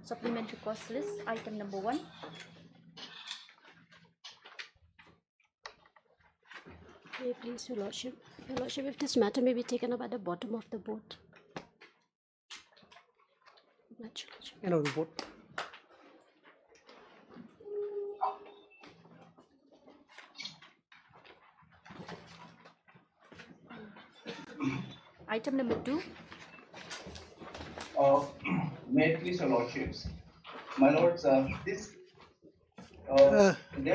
Supplementary cost list, item number 1. May I please, Your Lordship? Your Lordship, if this matter may be taken up at the bottom of the boat. End of the vote. Item number 2. May it please your lordships. My lords, there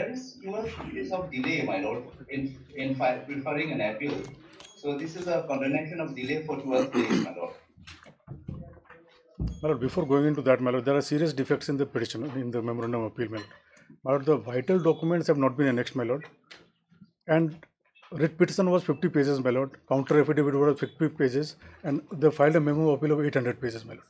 is 12 days of delay, my lord, in preferring an appeal. So this is a condemnation of delay for 12 days, my lord. My lord, before going into that, my lord, there are serious defects in the petition, in the memorandum of appeal, my lord. My lord, the vital documents have not been annexed, my lord. And writ petition was 50 pages, my lord. Counter affidavit was 50 pages, and they filed a memo of appeal of 800 pages, my lord.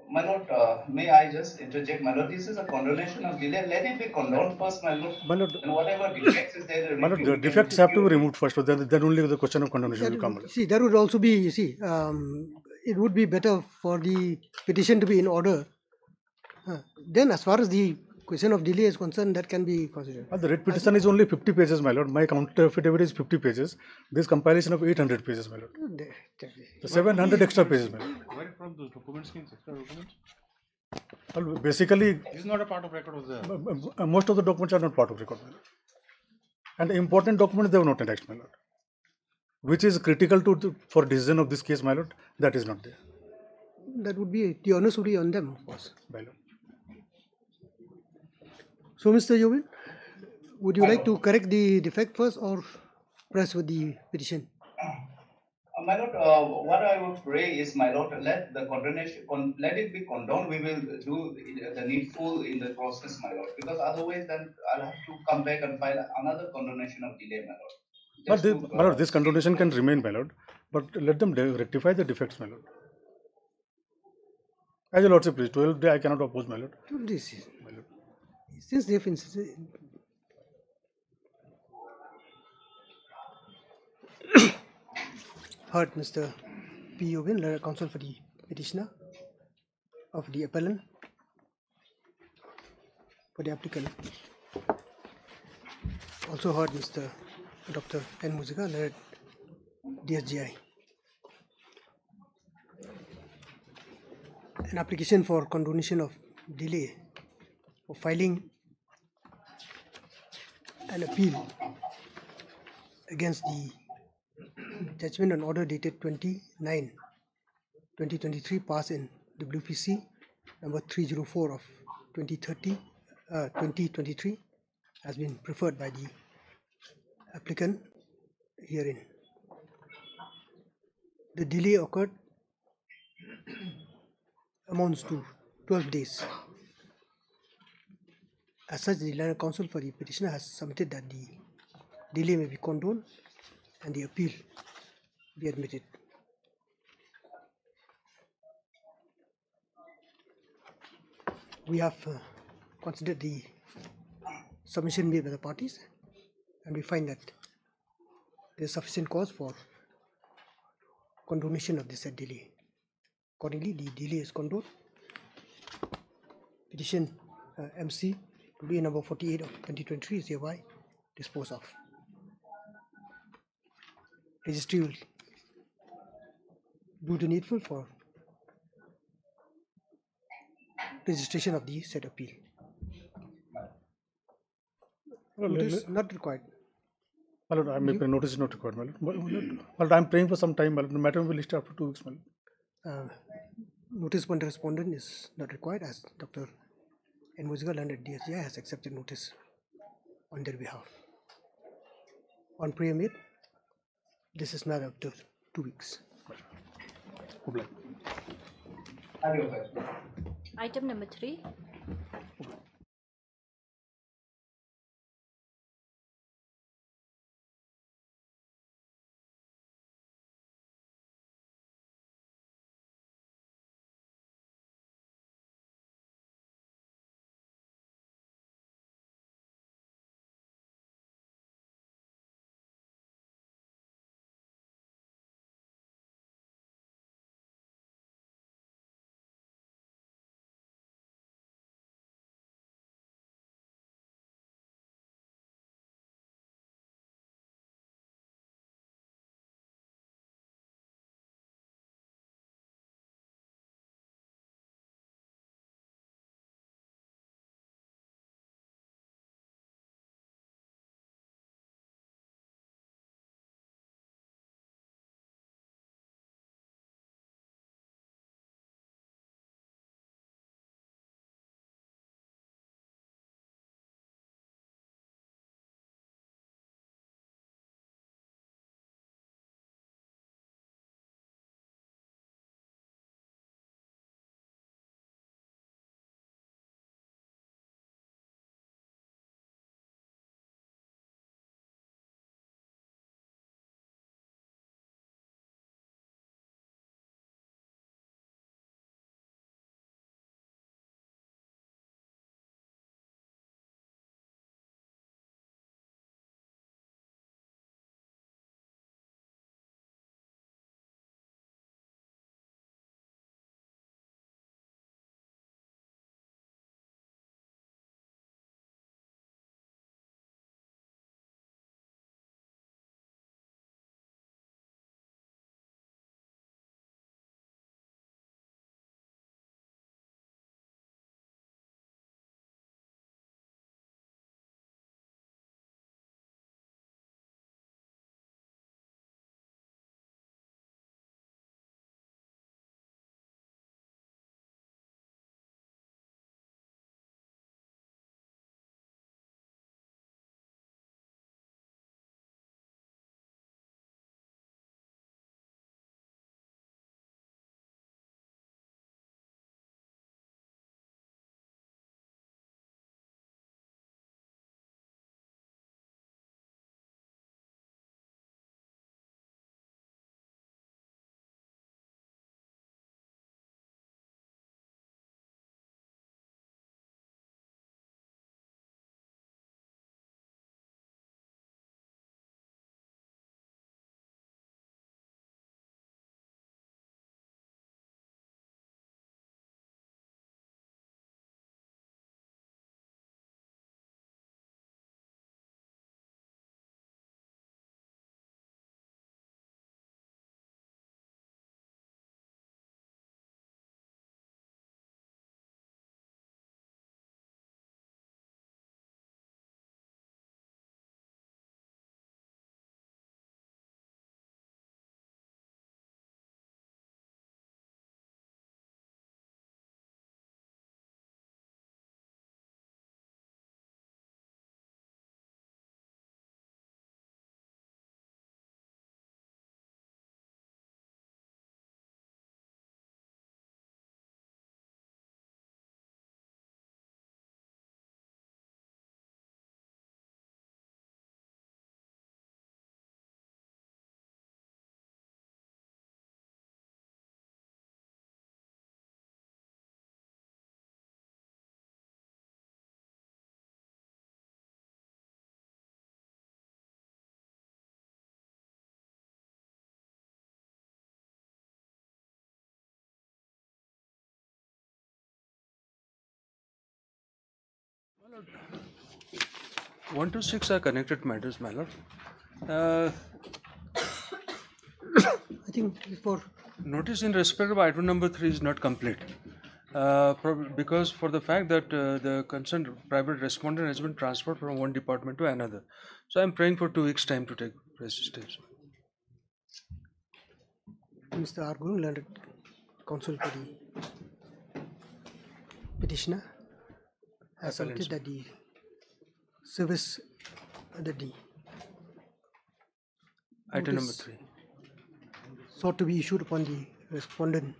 My lord, may I just interject, my lord? This is a condemnation of delay. Let it be condoned first, my lord. My lord, and whatever defects is there, my lord, the defects have to be removed first, but then only the question of condemnation will come, my lord. See, that would also be, it would be better for the petition to be in order. Then as far as the question of delay is concerned, that can be considered. The writ petition is only 50 pages, my lord. My counter affidavit is 50 pages. This compilation of 800 pages, my lord. The 700 extra pages, my lord. Where from those documents, extra documents? Well, basically, This is not a part of record of the... most of the documents are not part of record, my lord. And the important documents they have not annexed, my lord. Which is critical for decision of this case, my lord, that is not there. That would be, the onus would be on them, of course. My lord. So, Mr. Jovin, would you like to correct the defect first or press with the petition? My lord, what I would pray is, my lord, let the condemnation, let it be condoned. We will do the needful in the process, my lord, because otherwise then I'll have to come back and file another condemnation of delay, my lord. My lord, this condemnation can remain, my lord, but let them rectify the defects, my lord. As your lordship please, 12 days I cannot oppose, my lord. This is, My lord. since they've insisted. Heard Mr. P. Jovin, learned counsel for the petitioner of the appellant for the applicant. Also heard Mr. Dr. N. Muziga, learned DSGI. An application for condonation of delay for filing an appeal against the judgment and order dated 2023 passed in WPC number 304 of 2023 has been preferred by the applicant herein. The delay occurred amounts to 12 days. As such, the learned counsel for the petitioner has submitted that the delay may be condoned and the appeal be admitted. We have considered the submission made by the parties and we find that there is sufficient cause for condonation of this said delay. Accordingly, the delay is condoned. Petition MC to be number 48 of 2023 is hereby disposed of. Registry will do the needful for registration of the said appeal. Notice not required. My lord, notice is not required, my lord. But I am praying for some time, my lord. The matter will be listed after 2 weeks, my lord. Notice when the respondent is not required, as Dr. N. Muziga learned at DSGI has accepted notice on their behalf. On prayer made, this is not after 2 weeks. Item number 3. 1 to 6 are connected matters, my lord. I think before Notice in respect of item number 3 is not complete. Because for the fact that the concerned private respondent has been transferred from one department to another. So I'm praying for 2 weeks' time to take steps. Mr. R. Guru, learned counsel for the petitioner, has submitted that the service that the Item number notice 3. sought to be issued upon the respondent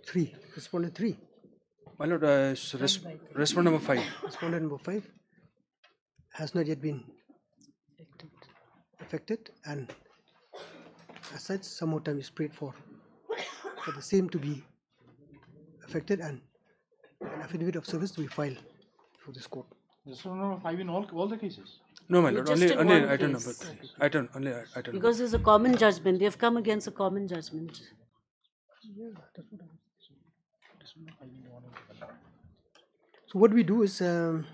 3. Respondent 3. My lord, respondent number 5. Respondent number 5 has not yet been affected, and as such some more time is prayed for the same to be affected and an affidavit of service to be filed for this court. Respondent number 5 in all the cases. No, my lord, Just only, in only one item case. number 3. Only item Because there's a common judgment. They've come against a common judgment. So what we do is the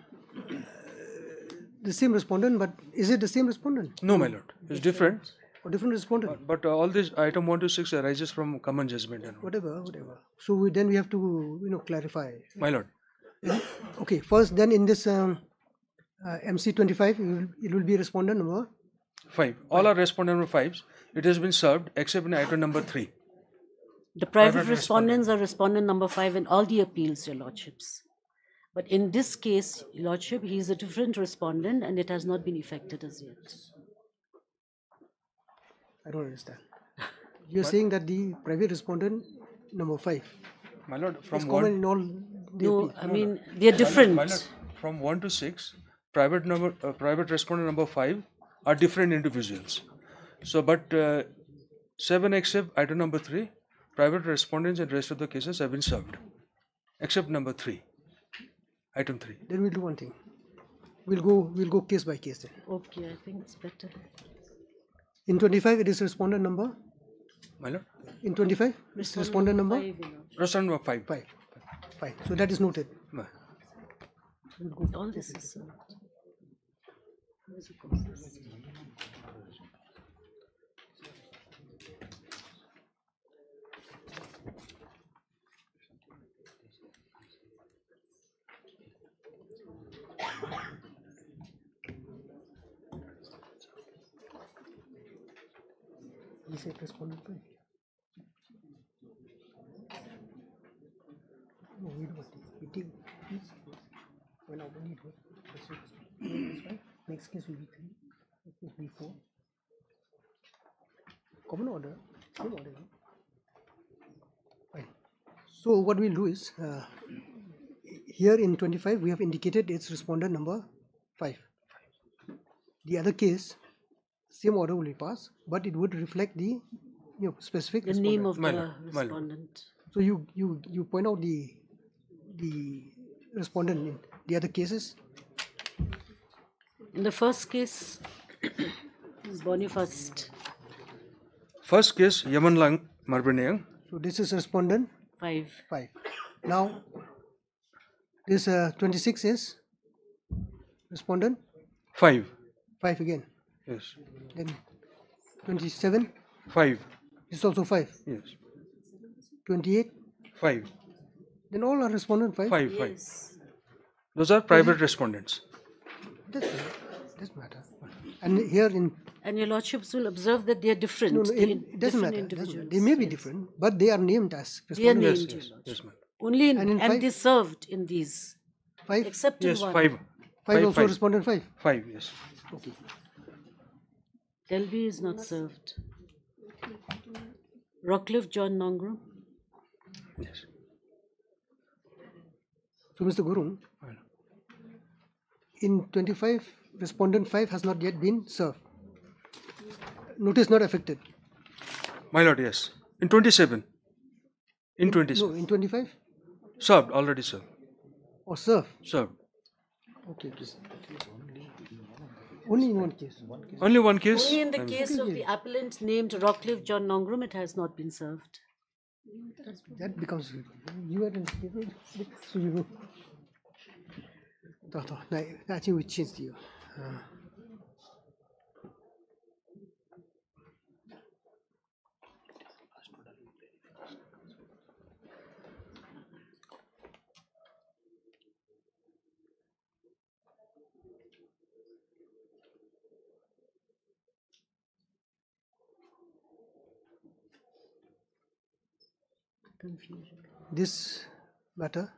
same respondent, but is it the same respondent No, my lord, it's different. or different respondent? But all this item 1 to 6 arises from common judgment. And all. Whatever. So then we have to clarify. My lord, Okay, first then in this MC25 it will be respondent number 5. All are respondent number 5s. It has been served except in item number 3. The private respondents are respondent number 5 in all the appeals, Your Lordships. But in this case, Your Lordship, he is a different respondent and it has not been effected as yet. I don't understand. You're saying that the private respondent number 5 My lord, is from common 1 in all the No, appeals. I mean, they're different. My lord, from 1 to 6, private respondent number 5 are different individuals. So, but 7 except item number 3, private respondents and rest of the cases have been served, except number 3, item 3. Then we'll do one thing. We'll go case by case then. Okay, I think it's better. In 25 it is respondent number. My lord, In 25 it's respondent number 5, Your Lordship. respondent number 5. 5. So that is noted. All this is served. Where's the process? He said respondent 5. No, we do it. We take this. Well, now we need to. Next case will be 3. Next case will be 4. Common order. Same order. Fine. So what we'll do is here in 25 we have indicated its respondent number 5. The other case, same order will be passed, but it would reflect the specific The name of My the lord, my lord. respondent. So you point out the respondent in the other cases. In the first case, Boniface First case, Yaman Lang Marbeneang, So this is respondent 5. 5. Now this 26 is respondent 5. 5 again. Yes. Then 27 5. is also 5. Yes. 28, 5. then all are respondent 5. 5. 5. Yes. Those are private respondents. Doesn't matter. And here in And Your Lordships will observe that they are different. no, They're it doesn't different matter. individuals. They may be Yes. different, but they are named as They are respondent. named, Your Yes. Lordship. Yes, ma'am. Only in, And in and five- they served in these, 5, except in Yes, one. 5. 5 also respondent 5. 5, yes. Okay. Delby is not served. Rockcliffe John Nongrum. Yes. So Mr. Guru, in 25, respondent 5 has not yet been served. Notice not affected. My lord, yes. In 27. In No, 27. in 25 Served, already served. or served. Served. Okay. Only in one case. Only one case. Only in the case of the appellant named Rockcliffe John Nongrum, it has not been served. That becomes you are in so you I think we changed you. Confusion. This matter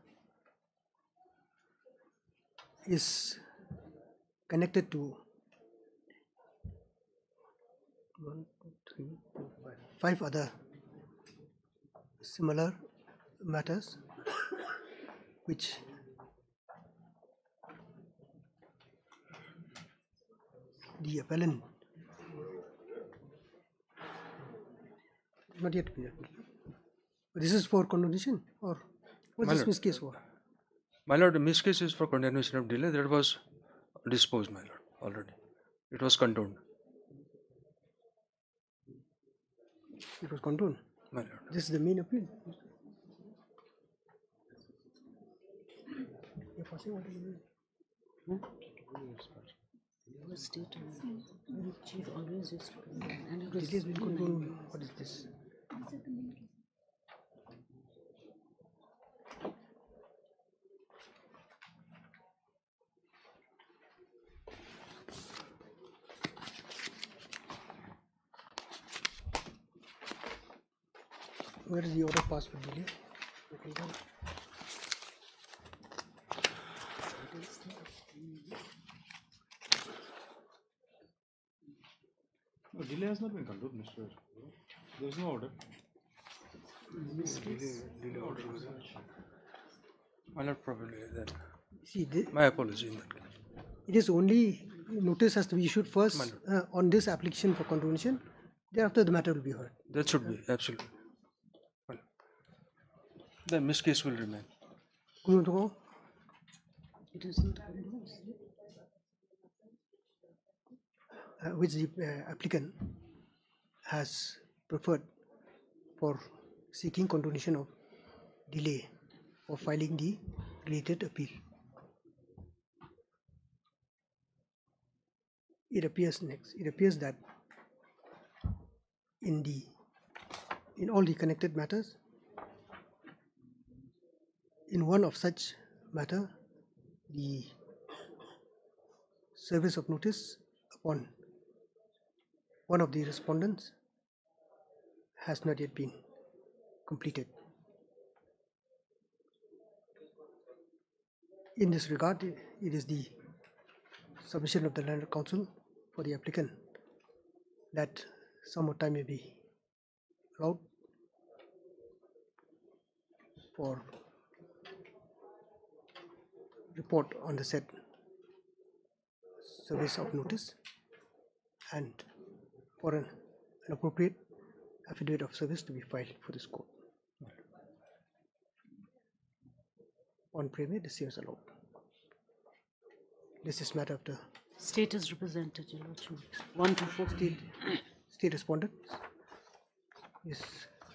is connected to 1, 2, 3, 4, 5 other similar matters which the appellant not yet been appealed. This is for condonation or what's My this lord. miss case for? My lord, the miss case is for continuation of delay. That was disposed, my lord, already. It was condoned, It was condoned. my lord. This is the main appeal. You're forcing what you mean? The state chief always used to condone, and it was It has been condoned. What is this? Where is the order passed for delay? No, delay has not been condoned, Mr. There is no order. Delay order was there. My lord, probably then. See, My apology in that case. it is only notice has to be issued first on this application for condonation. Thereafter, the matter will be heard. That should be, absolutely. Well, the miss case will remain. it isn't condoned. Which the applicant has preferred for seeking condonation of delay for filing the related appeal. It appears that in all the connected matters, in one of such matter, the service of notice upon one of the respondents has not yet been completed. In this regard, it is the submission of the Land Council for the applicant that some more time may be allowed for report on the said service of notice and for an appropriate affidavit of service to be filed for this court. On premium, the same is allowed. This is matter of the State is represented, Your Lordship. 1 to 4. state respondent is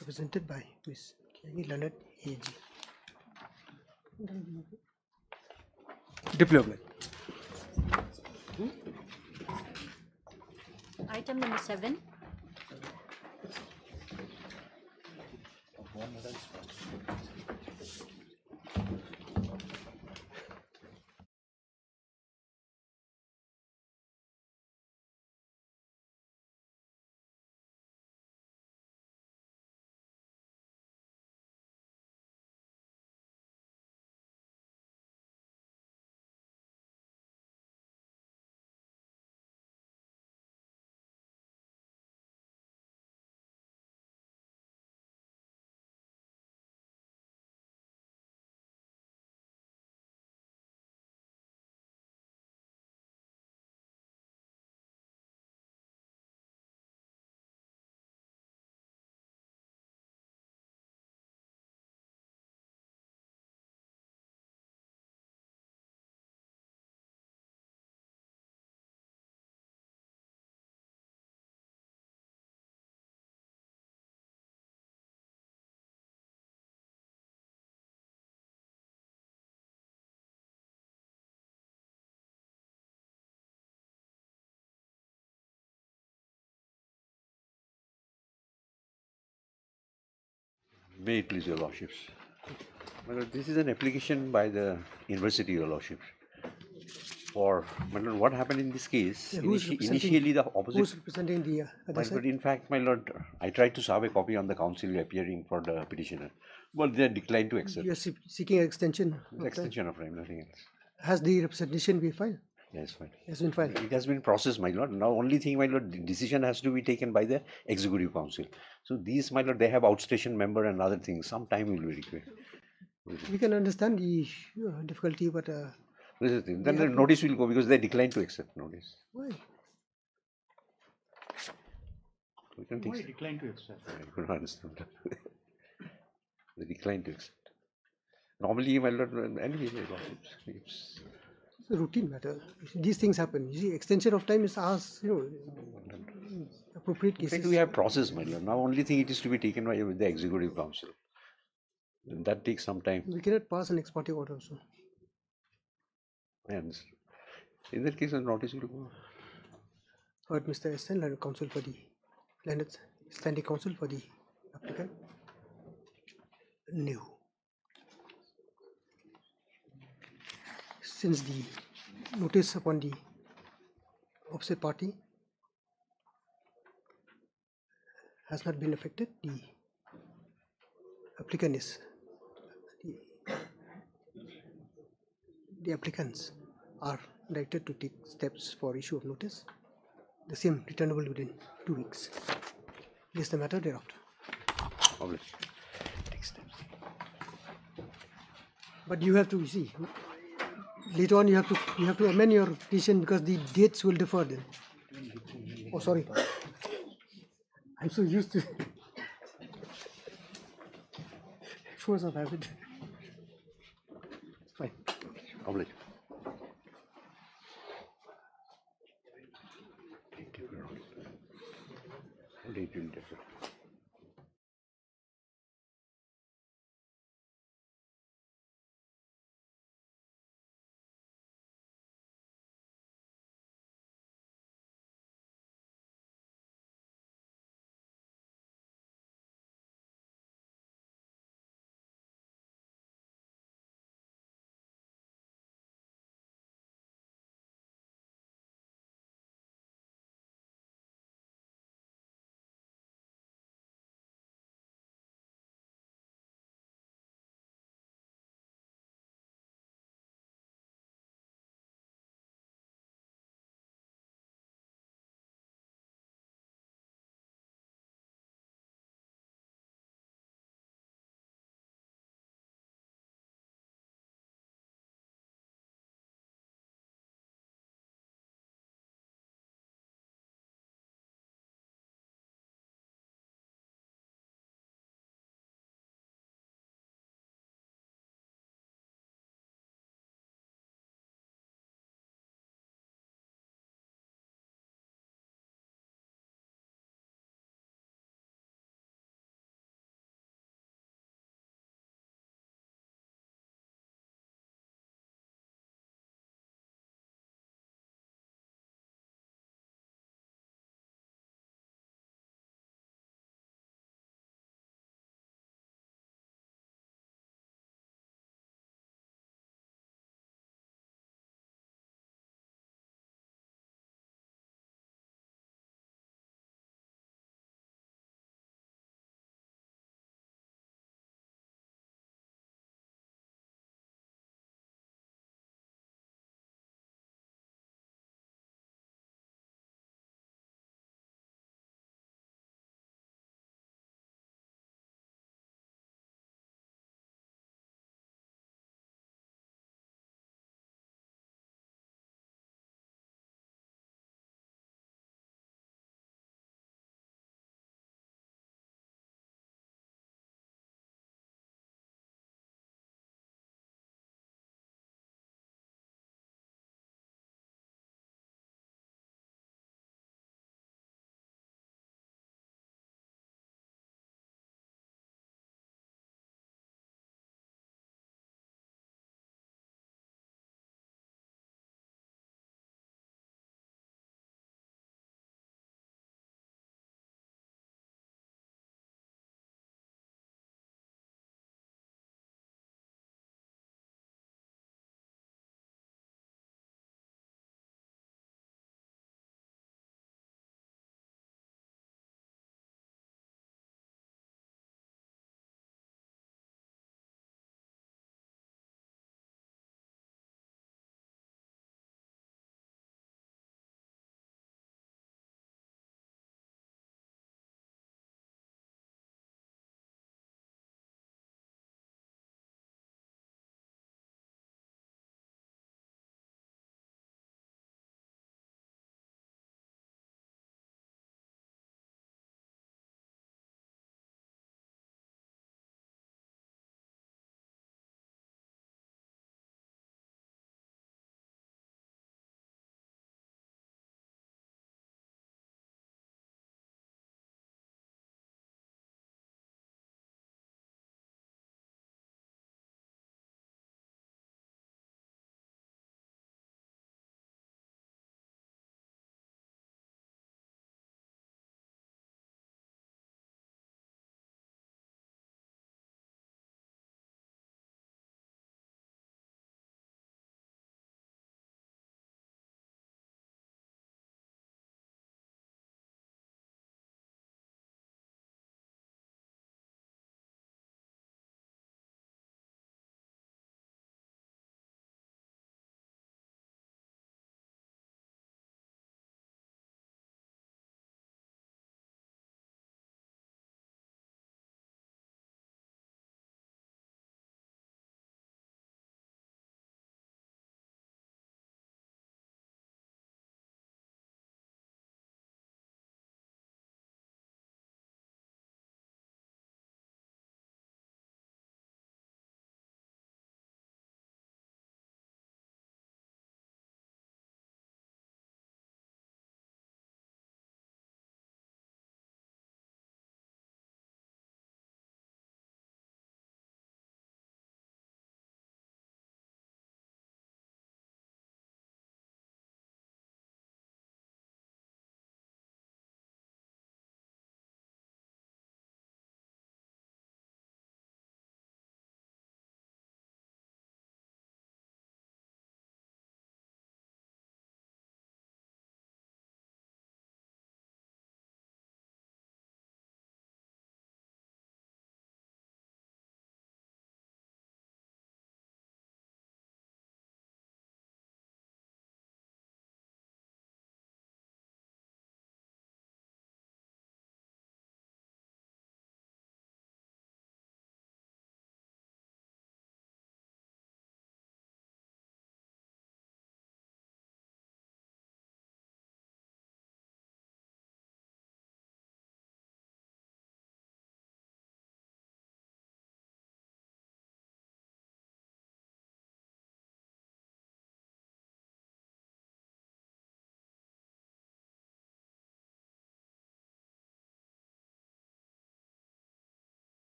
represented by Ms. Kiani Leonard AG. Deployment. Item number 7. May it please your lordships. Well, this is an application by the university, your lordships. For well, what happened in this case? Yeah, who's Initially, the opposite. Who's representing the other Well, side? but in fact, my lord, I tried to serve a copy on the council appearing for the petitioner. Well, they declined to accept. You are seeking extension. It's extension of time, nothing else. Has the representation been filed? Yes, fine. Has been filed. It has been processed, my lord. Now, only thing, my lord, the decision has to be taken by the executive council. So these, my lord, they have outstation member and other things. Some time will be required. We can understand the difficulty, but This is the thing. Then the notice will go because they declined to accept notice. why? We can Why take. decline to accept? I couldn't understand that. They declined to accept. Normally, my lord, anyway, my lord, it's It's a routine matter. These things happen. You see, extension of time is asked, appropriate in fact, cases. we have process, my lord. Now, only thing it is to be taken by with the executive council. And that takes some time. We cannot pass an ex parte order also. I understand. In that case, a notice will go. Heard Mr. SN, Landed Counsel for the Landed Standing Counsel for the applicant. New. Since the notice upon the opposite party has not been affected, the applicant is the applicants are directed to take steps for issue of notice. The same returnable within 2 weeks. This is the matter thereafter. Obviously. Take steps. But you have to see. Later on, you have to amend your petition because the dates will differ then. Oh, sorry. I'm so used to force of habit. Fine. Obviously. Date will differ.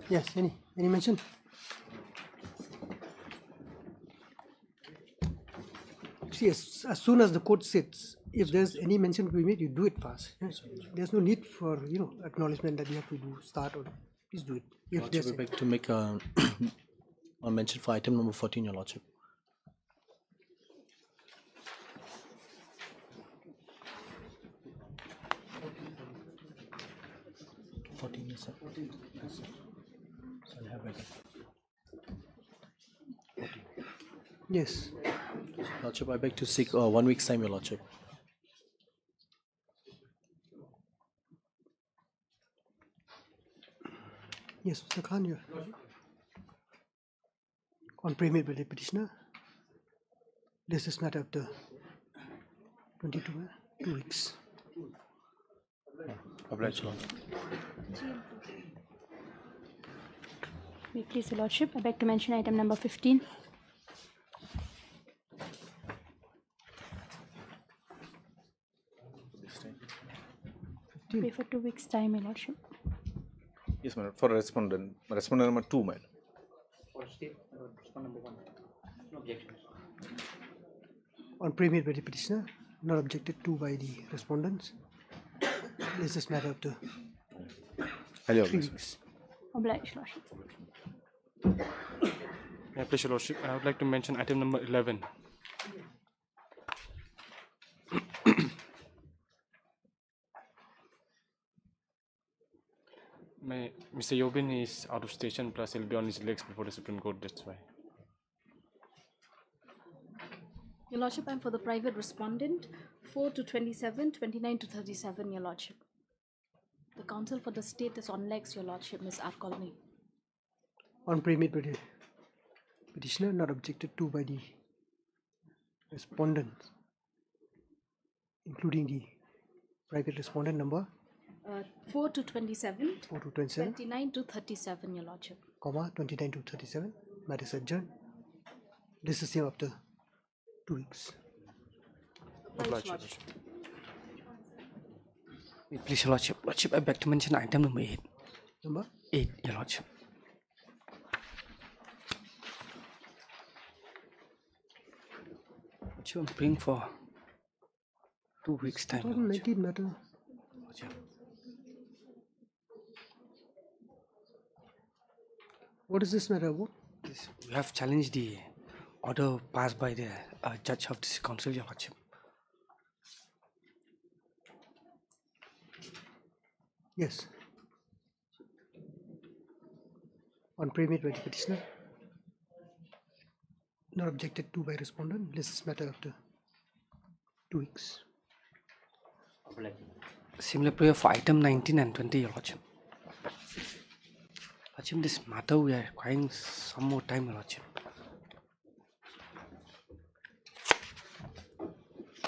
Yes, any mention? See, as soon as the court sits, if there's any mention to be made, you do it fast. Yes. There's no need for acknowledgement that you have to start or please do it. If Lordship, there's we beg to make a mention for item number 14, Your Lordship. Yes, sir. Sorry, I have read it. yes, Lordship, I beg to seek 1 week's time, Your Lordship. yes, Mr. Khan, you on premier by the petitioner. This is matter of the 2 weeks. Obliged, Lord. May it please, Your Lordship, I beg to mention item number 15. Pray for 2 weeks' time, Your Lordship. Yes, my lord. For respondent number 2, my lord. For state, respondent number 1. No objections. On premier by the petitioner, not objected to by the respondents. This is matter of the Highly 3 obliged. weeks. Obliged, Lordship. May I please, Your Lordship, I would like to mention item number 11. Mr. Yobin is out of station, plus he'll be on his legs before the Supreme Court, that's why. Your Lordship, I'm for the private respondent, 4 to 27, 29 to 37, Your Lordship. The counsel for the state is on legs, Your Lordship, Ms. Arkolni. On premier by the petitioner, not objected to by the respondents, including the private respondent number 4 to 27, 4 to 27, 29 to 37, Your Lordship. 29 to 37. Matter is adjourned. This is same after 2 weeks. Obliged, Your Lordship. Please, Your Lordship. Lordship, I beg to mention item number 8. Number 8, Your Lordship. Lordship, I'm praying for 2 weeks' time. Your Lordship. 2019 matter. Lordship. What is this matter about? Yes, we have challenged the order passed by the judge of this council, Your Lordship. Yes. On premier by the petitioner, not objected to by respondent. This is matter after 2 weeks. Similar prayer for item 19 and 20, Your Lordship. Lordship, this matter we are requiring some more time, Your Lordship.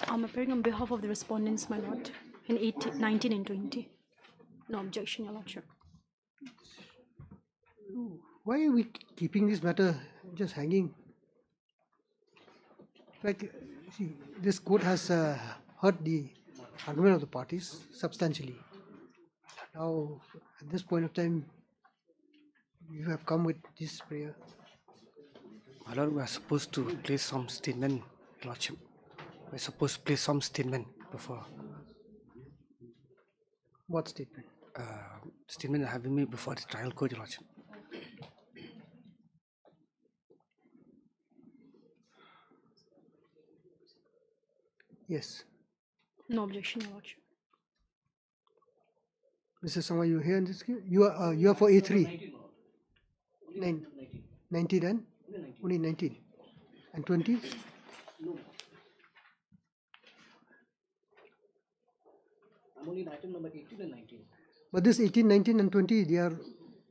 I'm appearing on behalf of the respondents, my lord, in 18, 19 and 20. No objection, Your Lordship. Why are we keeping this matter just hanging? In fact, see, this court has heard the argument of the parties substantially. Now, at this point of time, you have come with this prayer. My lord, we are supposed to place some statement, Your Lordship. We are supposed to place some statement before. What statement? Statement having made before the trial court, Your Lordship. Yes. No objection, Your Lordship. Mr. Sangwa, you here in this case? You are for A3. 19 and? Only 19. And 20? I'm only in item number 18 and 19. But this 18, 19 and 20, they are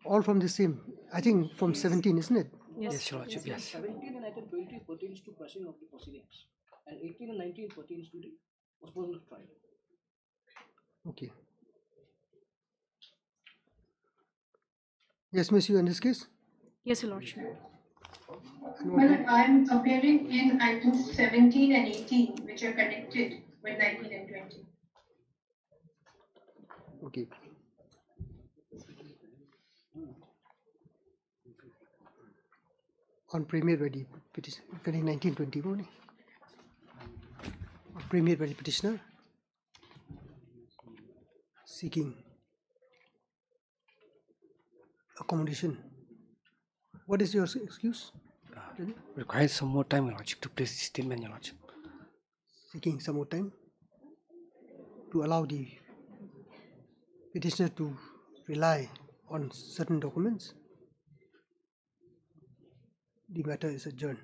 all from the same. I think from 17, isn't it? Yes, Your Lordship, yes. 17 and item 20 pertains to pressing of the proceedings. And 18 and 19 pertains to the postponement of trial. Okay. Yes, Miss, you in this case? Yes, Your Lordship. Well, I'm appearing in items 17 and 18, which are connected with 19 and 20. Okay. on premier by the petition, 1920 morning. On premier by the petitioner seeking accommodation. What is your excuse? Requires some more time, Your Lordship, to place the statement, Your Lordship. Seeking some more time to allow the petitioner to rely on certain documents. The matter is adjourned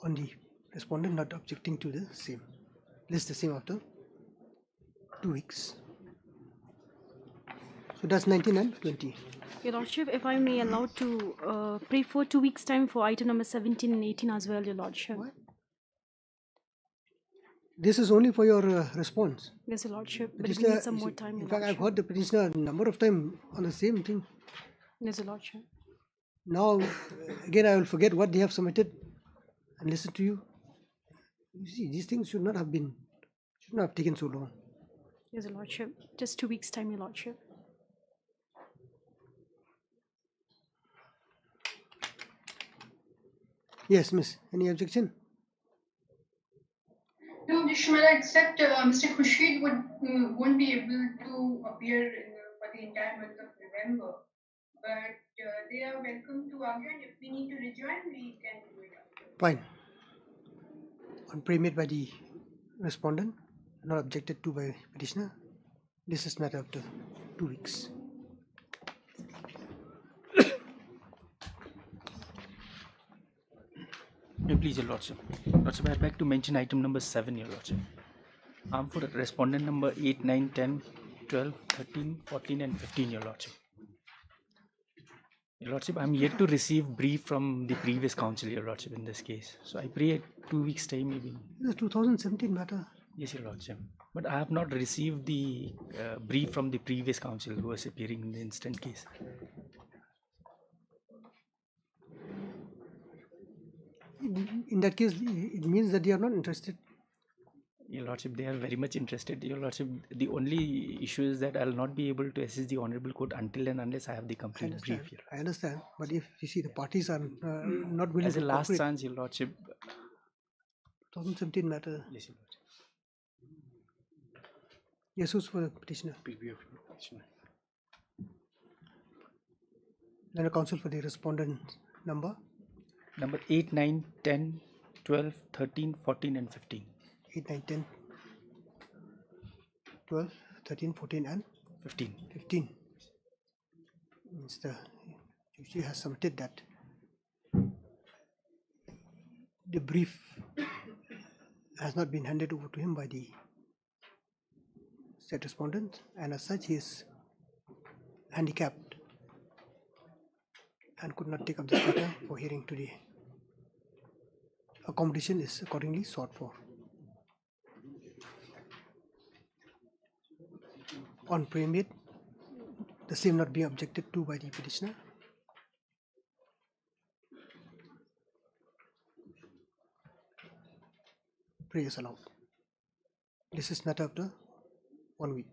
on the respondent not objecting to the same. List the same after 2 weeks. So that's 19 and 20. Your Lordship, if I may allow to pray for 2 weeks' time for item number 17 and 18 as well, Your Lordship. What? This is only for your response. Yes, Your Lordship, but we Petitioner, need some more time, in Your fact, I've Lordship. heard the petitioner a number of times on the same thing. Yes, Your Lordship. Now, again, I will forget what they have submitted and listen to you. You see, these things should not have taken so long. Yes, Your Lordship. Just 2 weeks' time, Your Lordship. Yes, miss. Any objection? No, Dushmana, except Mr. Khurshid won't be able to appear for the entire month of November. But they are welcome to argue, and if we need to rejoin, we can do it after. Fine. On pre-made by the respondent, not objected to by petitioner. This is matter after 2 weeks. Please, Your Lordship. Lordship, I beg to mention item number 7, Your Lordship. For respondent number 8, 9, 10, 12, 13, 14 and 15, Your Lordship. Your Lordship, I am yet to receive brief from the previous council, Your Lordship, in this case. So I pray at 2 weeks' time maybe. The 2017 matter. Yes, Your Lordship. But I have not received the brief from the previous council who was appearing in the instant case. In that case, it means that they are not interested. Your Lordship, they are very much interested. Your Lordship, the only issue is that I will not be able to assist the Honorable Court until and unless I have the complete brief here. I understand. But if you see the parties are not willing as to a last cooperate, chance, Your Lordship. 2017 matter. Yes, Your Lordship. Yes, who's for the petitioner? Petitioner. Then a counsel for the respondent number? Number 8, 9, 10, 12, 13, 14 and 15. 8, 9, 10, 12, 13, 14 and 15. 15. Means the UG has submitted that the brief has not been handed over to him by the said respondent, and as such he is handicapped and could not take up this matter for hearing today. Accommodation is accordingly sought for. On pre-made, the same not being objected to by the petitioner. Prayer is allowed. This is matter after 1 week.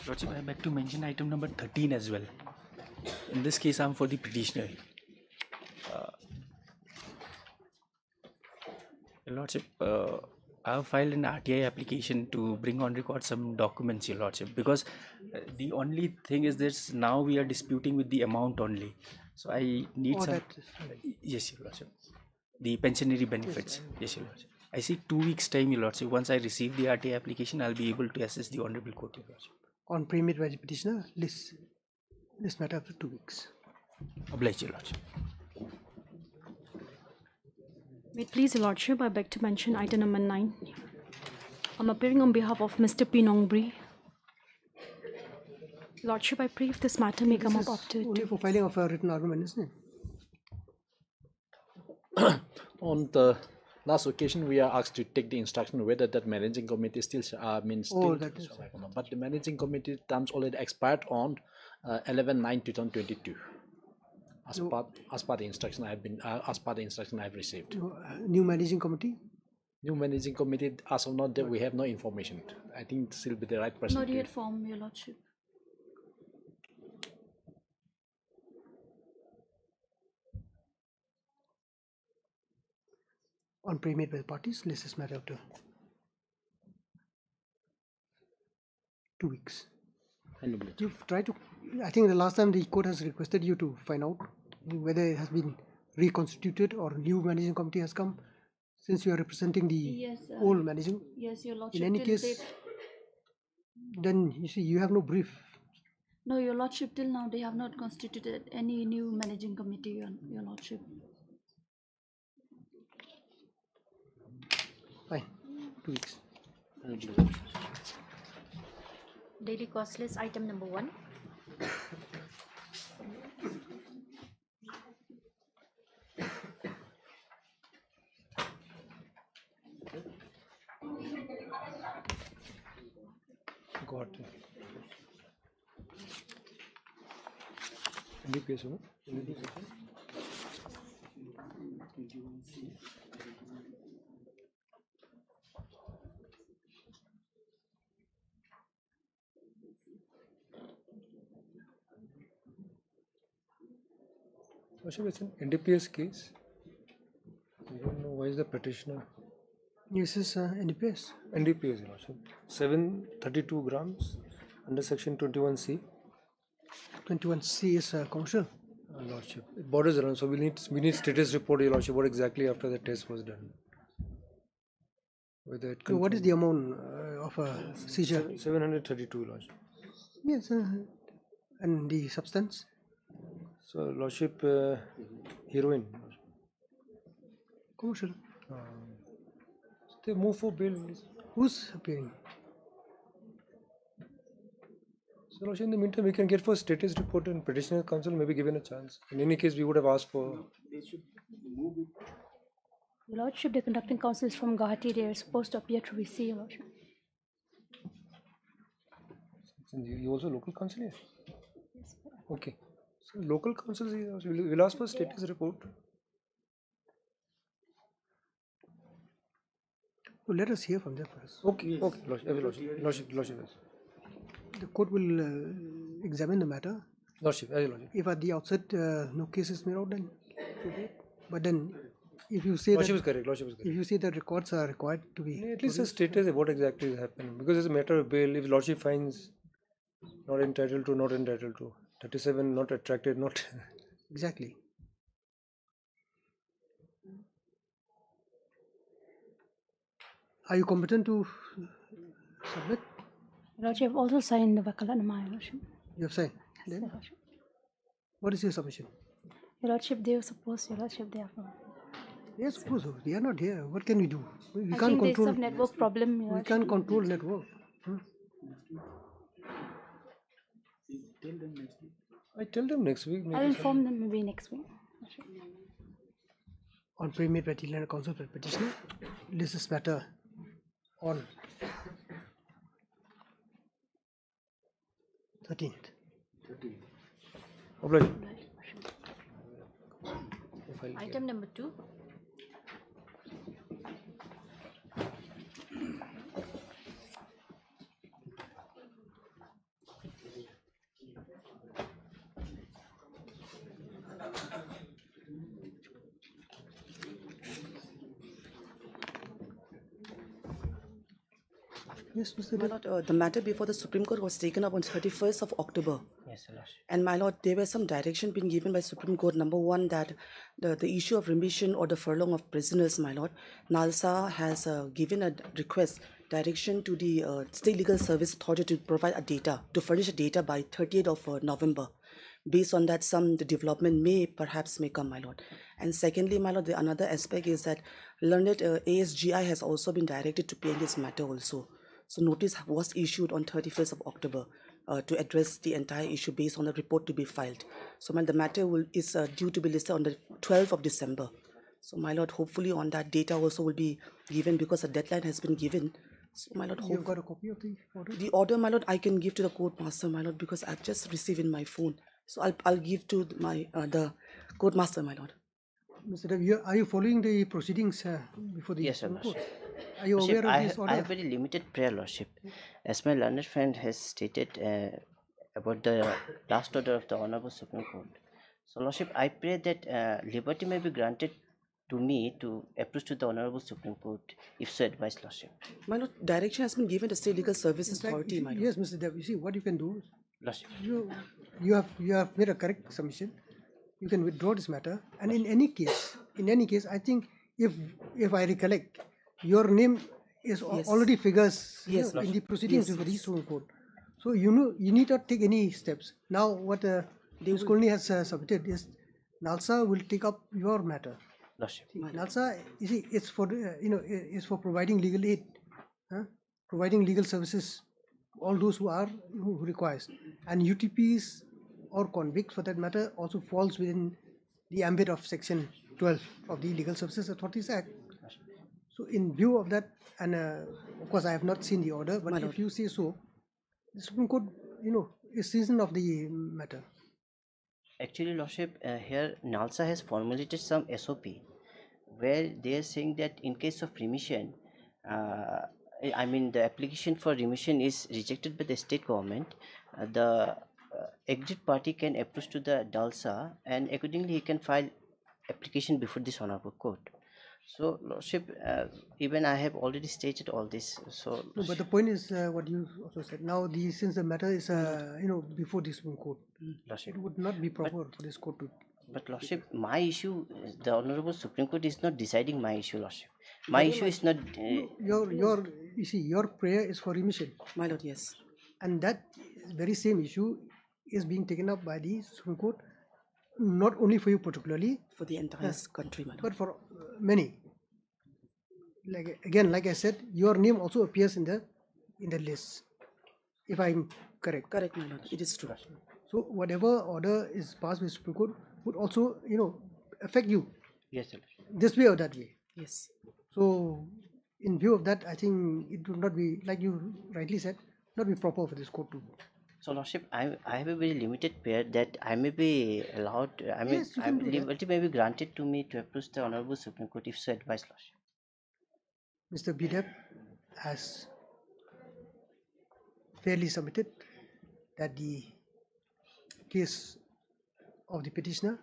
Lordship, I beg to mention item number 13 as well. In this case, I am for the petitioner. Lordship, I have filed an RTI application to bring on record some documents, Your Lordship, because the only thing is this: now we are disputing with the amount only. So I need some. Yes, Your Lordship. The pensionary benefits. Yes, Your Lordship. I see 2 weeks' time, Your Lordship. Once I receive the RTI application, I'll be able to assist the Honorable Court, Your Lordship. On pre-made by the petitioner, this matter after 2 weeks. Obliged, Your Lordship. May it please, Your Lordship, I beg to mention item number 9. I'm appearing on behalf of Mr. Pinongbri. Lordship, I pray if this matter may come up after. Only for filing of a written argument, isn't it? On the last occasion, we are asked to take the instruction whether that managing committee still means. But the managing committee terms already expired on 11/9/2022. As per the instruction I have received. New managing committee. New managing committee, as of now, that we have no information. I think this will be the right person. Not yet formed, Your Lordship. on pre-made by the parties. Let's this matter after 2 weeks. You've tried to, I think the last time the court has requested you to find out whether it has been reconstituted or new managing committee has come, since you are representing the old managing. Yes, Your Lordship. In any case, then you see, you have no brief. No, Your Lordship, till now they have not constituted any new managing committee, Your Lordship. Fine, 2 weeks. Daily cost list item number 1. Got it. NDPS, no? Worship, it's an NDPS case. I don't know why is the petitioner. This is NDPS. NDPS, Worship. 732 grams under section 21C. 21C is commercial. Lordship, it borders around, so we need status report, Your Lordship, what exactly after the test was done. Whether it So what is the amount of a seizure? 732, Lordship. Yes, and the substance? So, Lordship, heroin. Commercial. They move for bail. Who's appearing? So, Lordship, in the meantime, we can get for status report and petitioner counsel may be given a chance. In any case, we would have asked for. Your Lordship, the conducting counsel is from Guwahati. They are supposed to appear to receive, Your Lordship. You also local counsel here? Yes. Okay. So, local counsel, we'll ask for status report. Well, let us hear from them first. Okay, yes. Okay, Lordship. The court will examine the matter. Lordship. If at the outset no case is made out, then so be it. But then, if you say Lordship that is correct. Lordship is correct. If you say that records are required to be at least a status of what exactly is happening, because it's a matter of bail. If Lordship finds not entitled to 37 not attracted, not exactly. Are you competent to submit? Your Lordship, also signed the Vakalanama, Your Lordship. You have signed. Yes, Then, Your Lordship. what is your submission? Your Lordship, they were supposed, Your Lordship, they are from. Yes, suppose so. They are not here. What can we do? We I can't think control. there's some network problem, Your We Lordship. can't control network. I tell them next week. I'll inform them maybe next week. On pre-made petitioner counsel for petitioner, this is matter on 13th. Item number 2. Yes, Mr. My Lord, the matter before the Supreme Court was taken up on 31st of October. Yes, Your Lordship. And my Lord, there was some direction being given by Supreme Court. Number one, that the issue of remission or the furlong of prisoners, my Lord, NALSA has given a request, direction to the State Legal Service Authority to provide a data, to furnish a data by 30th of November. Based on that, the development may come, my Lord. And secondly, my Lord, the another aspect is that learned ASGI has also been directed to pay in this matter also. So notice was issued on 31st of October to address the entire issue based on the report to be filed. So the matter is due to be listed on the 12th of December. So my Lord, hopefully on that data also will be given because a deadline has been given. So my Lord, You've got a copy of the order? The order, my Lord, I can give to the court master, my Lord, because I've just received in my phone. So I'll give to my the court master, my Lord. Mr. Dev, are you following the proceedings before the Yes, Your Supreme Court? Lordship. Are you aware of this I order? have very limited prayer, Lordship. As my learned friend has stated about the last order of the Honorable Supreme Court. So, Lordship, I pray that liberty may be granted to me to approach to the Honorable Supreme Court if so advised, Lordship. My lord, direction has been given to State Legal Services Authority, my lord. Yes, Mr. Dev, you see what you can do. Lordship. You have made a correct submission. You can withdraw this matter, and in any case, I think if I recollect, your name is already figures in the proceedings before the Supreme Court. So you need not take any steps. Now what Ms. Kolni has submitted is NALSA will take up your matter. Lordship. NALSA, you see, it's for is for providing legal aid, providing legal services, all those who requires, and UTPs or convicts for that matter also falls within the ambit of Section 12 of the Legal Services Authorities Act. So in view of that, and of course I have not seen the order, but if you say so, the Supreme Court, is season of the matter. Actually, Lordship, here NALSA has formulated some SOP where they are saying that in case of remission, I mean the application for remission is rejected by the state government, the aggrieved party can approach to the DALSA and accordingly he can file application before this honorable court. So Lordship, even I have already stated all this. So no, but the point is what you also said. Now since the matter is before the Supreme Court, Lordship, it would not be proper for this court to. But Lordship, my issue, the Honorable Supreme Court is not deciding my issue, Lordship. My issue is not. You see, your prayer is for remission. My lord, yes. And that very same issue is being taken up by the Supreme Court, not only for you particularly, for the entire country, my lord, but for many. Like I said, your name also appears in the list, if I'm correct. Correct, my lord. It is true. So whatever order is passed by the Supreme Court would also, affect you. Yes, sir. This way or that way. Yes. So in view of that, I think it would not be, like you rightly said, not be proper for this court to. So Lordship, I have a very limited prayer that I may be allowed, liberty may be granted to me to approach the Honorable Supreme Court if so advised, Lordship. Mr. Bidep has fairly submitted that the case of the petitioner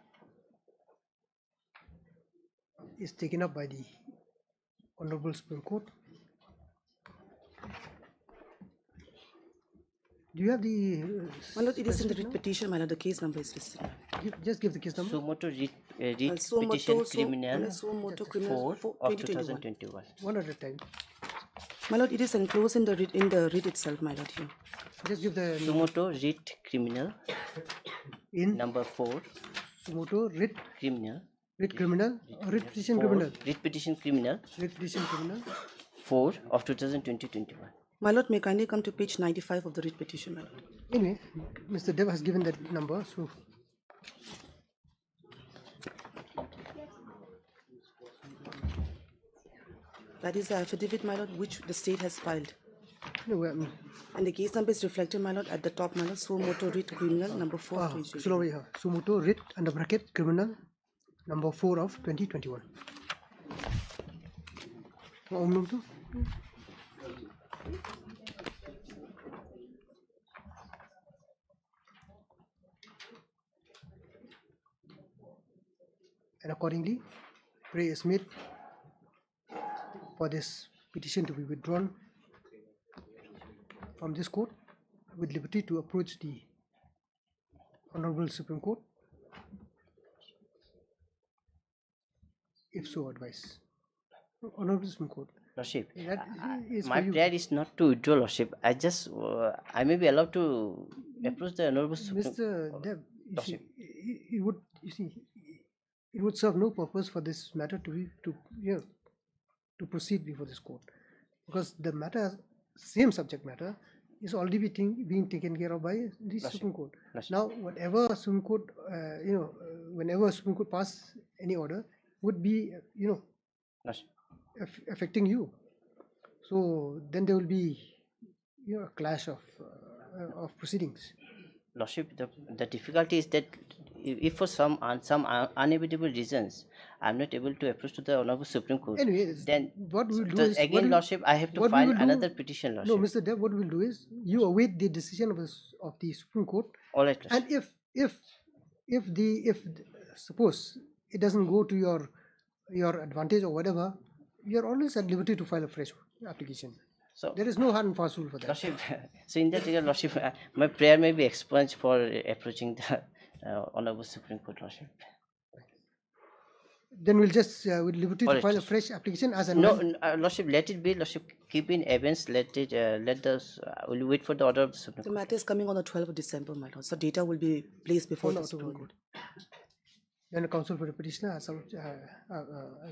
is taken up by the Honorable Supreme Court. Do you have the... my lord, it is in the writ petition, my lord, the case number is listed. Just give the case number. Sumoto writ petition criminal 4 of 2021. One at a time. My lord, it is enclosed in the writ itself, my lord, here. Just give the... Sumoto writ criminal in number 4. Sumoto writ criminal. Writ criminal or writ petition criminal? Writ petition criminal. Writ petition criminal. 4 of 2020-21. My lord, may kindly come to page 95 of the writ petition, my lord. Anyway, Mr. Dev has given that number, so... That is the affidavit, my lord, which the state has filed. No, and the case number is reflected, my lord, at the top, my lord. Sumoto writ criminal number 4 of 2021. Sumoto writ under bracket criminal number 4 of 2021. And accordingly, prayer is made for this petition to be withdrawn from this court with liberty to approach the Honorable Supreme Court if so advised. Honorable Supreme Court. Lordship, my prayer is not to withdraw, Lordship. I may be allowed to approach the Honorable Supreme Court. Mr. Dev, it would serve no purpose for this matter to proceed before this court, because the matter, same subject matter, is already being taken care of by the Supreme Court. Now, whatever Supreme Court, whenever Supreme Court pass any order, would be, affecting you. So then there will be, a clash of proceedings. Lordship, the difficulty is that if for some unavoidable reasons I am not able to approach to the Honorable Supreme Court, anyway, then what we will do is again, Lordship, I have to file another petition, Lordship. No, Mr. Dev, what we will do is you await the decision of the Supreme Court. All right, and if suppose it doesn't go to your your advantage or whatever, you are always at liberty to file a fresh application. So There is no hard and fast rule for that. Lordship, so in that regard, Lordship, my prayer may be expunged for approaching the Honorable Supreme Court, Lordship. Then we'll just with liberty Or to it file a just- fresh application as and No, when. Lordship, let it be. Lordship, keep in abeyance. Let it. Let the. We'll wait for the order of the Supreme The Court. matter is coming on the 12th of December, my lord. So data will be placed before the Supreme Court. Then the counsel for the petitioner,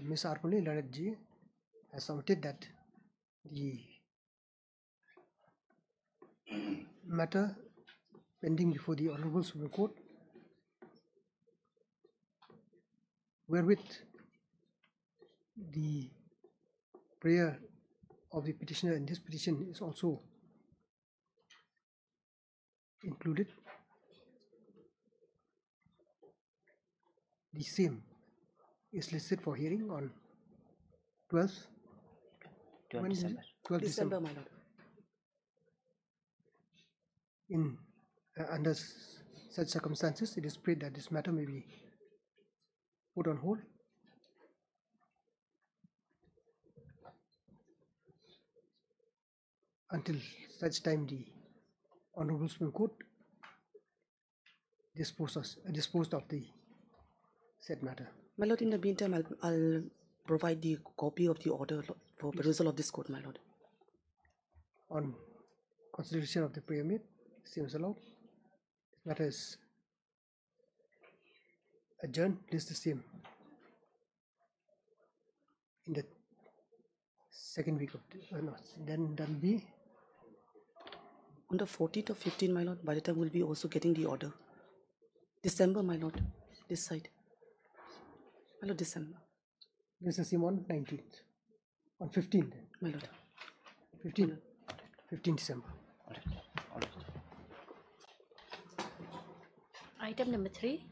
Ms. Arpuni Leonard G, has submitted that the matter pending before the Honorable Supreme Court, wherewith the prayer of the petitioner in this petition is also included. The same is listed for hearing on 12th 12th December. 12th December, December. my lord. In under such circumstances, it is prayed that this matter may be put on hold until such time the Honorable Supreme Court disposed of the said matter. My lord, in the meantime, I'll provide the copy of the order for perusal of this court, my lord. On consideration of the prayer made, same as allowed. This matter is adjourned. Please the same in the second week of then that will be On the 14th or 15th, my lord, by the time we'll be also getting the order. December, my lord, this side. My lord, December. this is the same on 19th, on 15th, My lord. 15 December. Item number 3.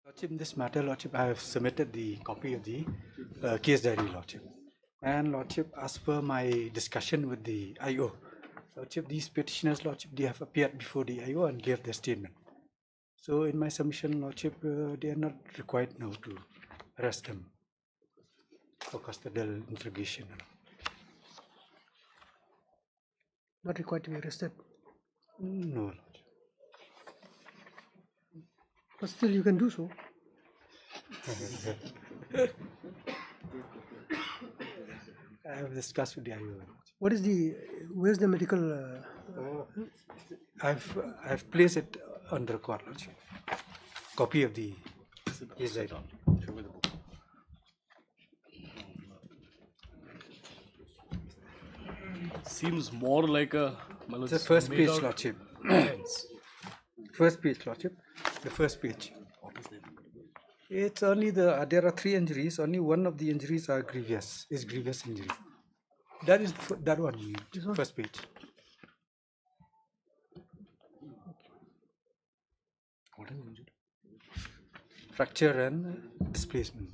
Lordship, in this matter, Lordship, I have submitted the copy of the case diary, Lordship. And Lordship, as per my discussion with the IO, Lordship, these petitioners, Lordship, they have appeared before the IO and gave their statement. So in my submission, Lordship, they are not required now to arrest them for custodial interrogation. Not required to be arrested? No, Lordship. But still you can do so. I have discussed with the IO. What is the, where's the medical? I've placed it on the record, Lordship. Copy of the case diary. Seems more like a. It's the first page, Lordship. First page, Lordship. The first page. It's only the there are 3 injuries. Only one of the injuries are grievous. Is grievous injury. That is that one. First page. What is injured? Fracture and displacement.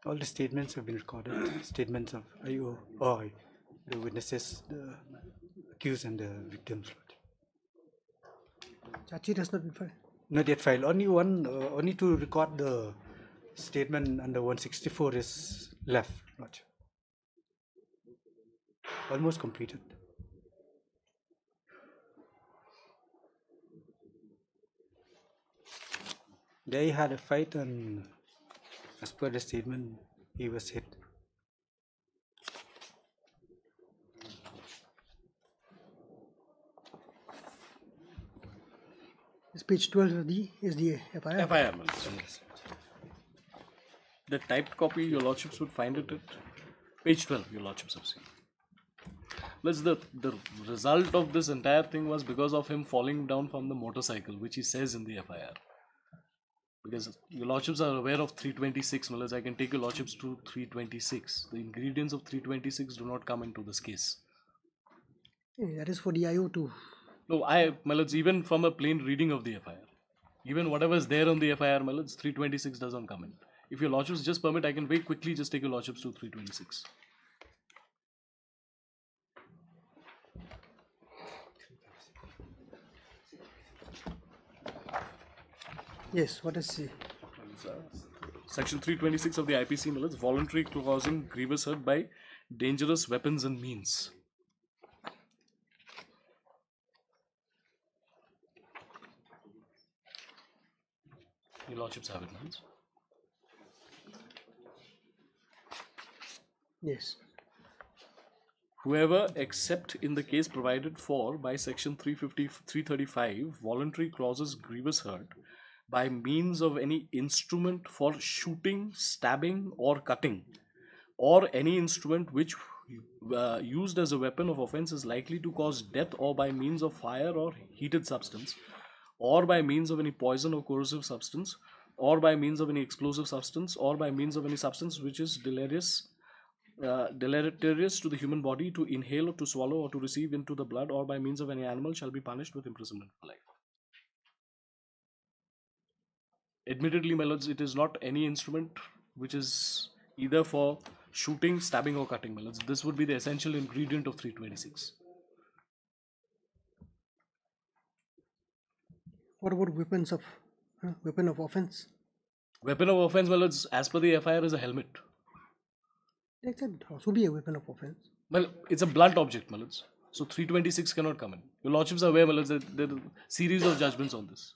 All the statements have been recorded. Statements of IO, the witnesses, the accused, and the victims. Charge sheet has not been filed. Not yet filed. Only to record the statement under 164 is left. Lodge. Almost completed. They had a fight, and as per the statement, he was hit. This page 12 of the is the FIR. FIR. The typed copy, your lordships would find it at page 12, your lordships have seen. The result of this entire thing was because of him falling down from the motorcycle, which he says in the FIR. Because your lordships are aware of 326, Millers. I can take your lordships to 326. The ingredients of 326 do not come into this case. That is for the IO too. No, Millers, even from a plain reading of the FIR, even whatever is there on the FIR, Millers, 326 doesn't come in. If your lordships just permit, I can very quickly just take your lordships to 326. Yes, what is the Section 326 of the IPC, Millers, voluntary causing grievous hurt by dangerous weapons and means. Your lordships have it, Millers. Yes. Whoever, except in the case provided for by section 335, voluntary causes grievous hurt by means of any instrument for shooting, stabbing, or cutting, or any instrument which used as a weapon of offence is likely to cause death, or by means of fire or heated substance, or by means of any poison or corrosive substance, or by means of any explosive substance, or by means of any substance which is deleterious to the human body to inhale or to swallow or to receive into the blood, or by means of any animal, shall be punished with imprisonment for life. Admittedly, my lords, it is not any instrument which is either for shooting, stabbing, or cutting, my lords. This would be the essential ingredient of 326. What about weapon of offence? Weapon of offence, my lords, as per the FIR, is a helmet. That can also be a weapon of offence. Well, it's a blunt object, my lords. So 326 cannot come in. Your lordships are aware, my lords, that there are a series of judgments on this.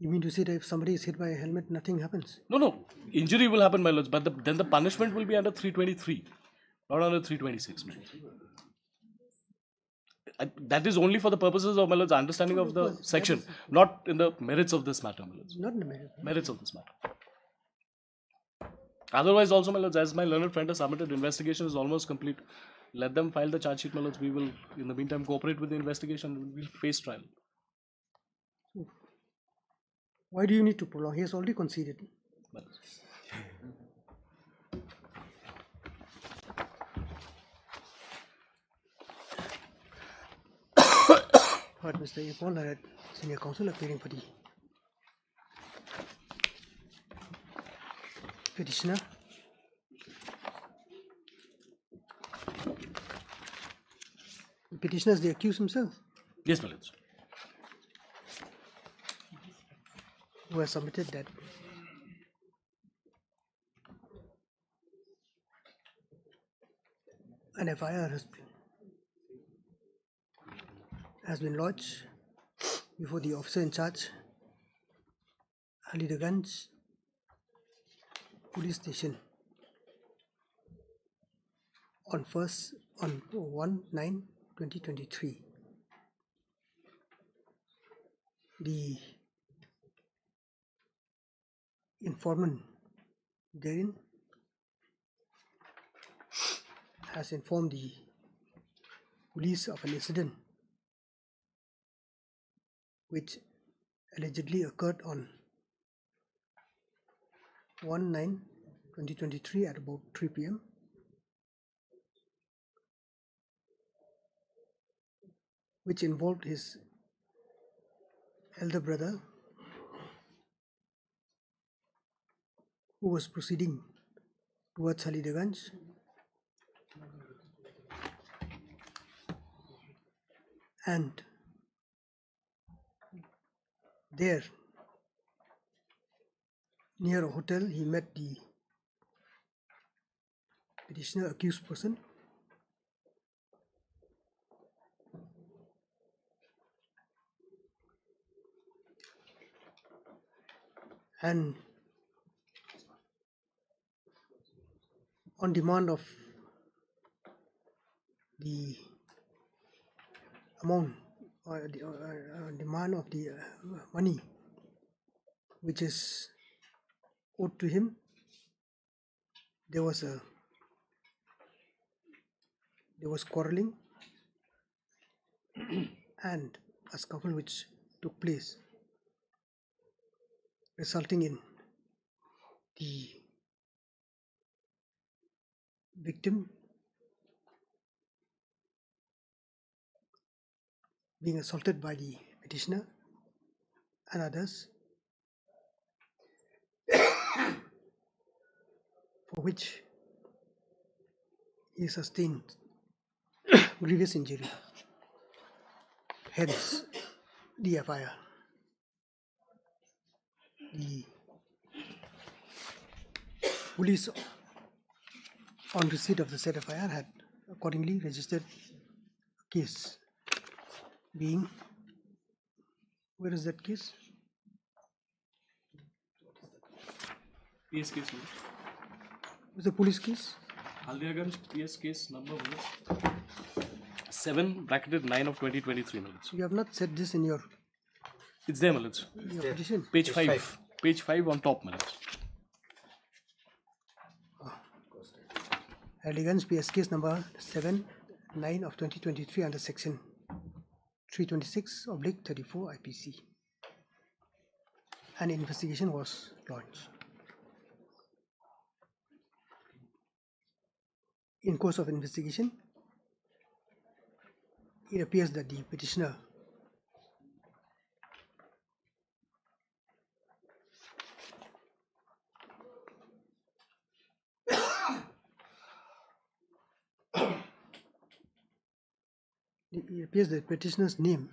You mean to say that if somebody is hit by a helmet, nothing happens? No. Injury will happen, my lords, but then the punishment will be under 323, not under 326. That is only for the purposes of, my lords, understanding of the section, not in the merits of this matter, my lords. Not in the merits. Merits of this matter. Otherwise, also, my lords, as my learned friend has submitted, investigation is almost complete. Let them file the charge sheet, my lords. We will, in the meantime, cooperate with the investigation. We'll face trial. Why do you need to prolong? He has already conceded. Right, Mr. Ipon, I had senior counsel appearing for the petitioner. The petitioner is the accused himself. Yes, my lords. Who has submitted that an FIR has been lodged before the officer in charge, Aliganj Police Station, on 1/9/2023. The informant therein has informed the police of an incident which allegedly occurred on 1/9/2023 at about 3 p.m. which involved his elder brother, who was proceeding towards Halidaganj and there near a hotel he met the petitioner accused person and on demand of the amount or the demand of the money which is owed to him, there was quarreling and a scuffle which took place, resulting in the victim being assaulted by the petitioner and others, for which he sustained grievous injury. Hence, the FIR. The police, on receipt of the said FIR, had accordingly registered a case, being, where is that case? PS case, What's the police case? Haldiaganj PS case number was 7/9 of 2023, my lords. You have not said this in your. It's there, my lords. Your petition. Page 5. Page 5 on top, my lords. Aliganj PS case number 7/9 of 2023 under section 326/34 IPC. An investigation was launched. In course of investigation, it appears that the petitioner petitioner's name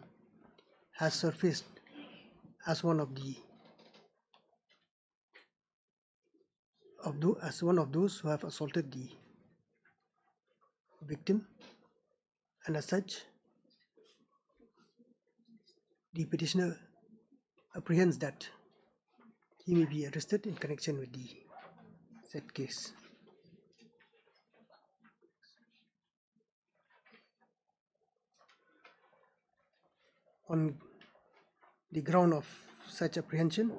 has surfaced as one of those who have assaulted the victim, and as such, the petitioner apprehends that he may be arrested in connection with the said case. On the ground of such apprehension,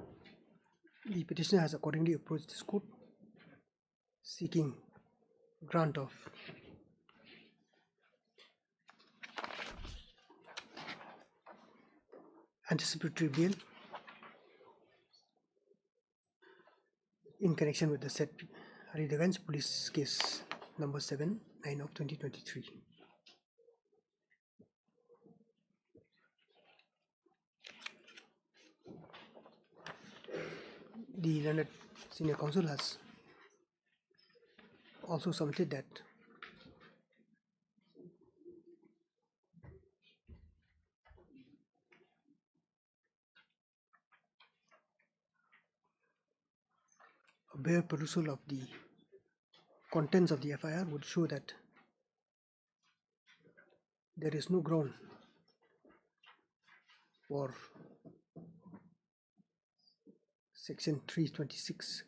the petitioner has accordingly approached this court seeking grant of anticipatory bail in connection with the said Revenge Police Case number 7/9 of 2023. The learned senior counsel has also submitted that a bare perusal of the contents of the FIR would show that there is no ground for Section 326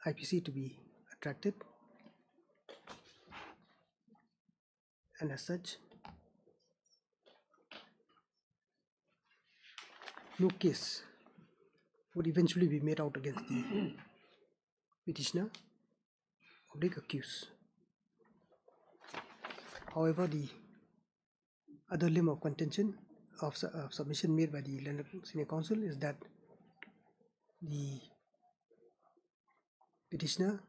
IPC to be attracted, and as such, no case would eventually be made out against the petitioner or the accused. However, the other limb of contention of submission made by the learned senior counsel is that the petitioner,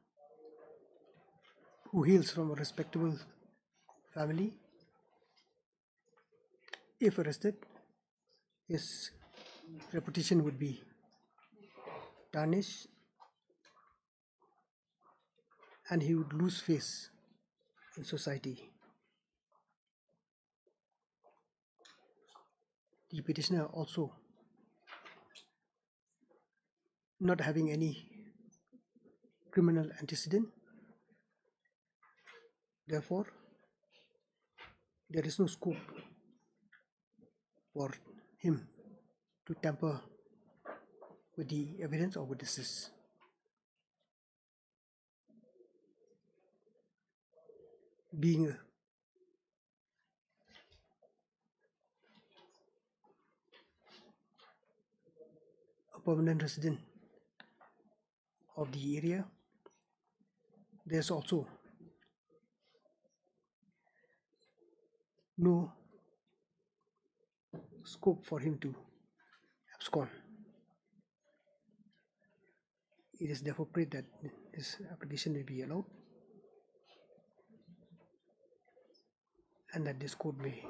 who hails from a respectable family, if arrested, his reputation would be tarnished and he would lose face in society. The petitioner also, not having any criminal antecedent, therefore there is no scope for him to tamper with the evidence or witnesses. Being a permanent resident of the area, there's also no scope for him to abscond. It is therefore prayed that this application may be allowed and that this court may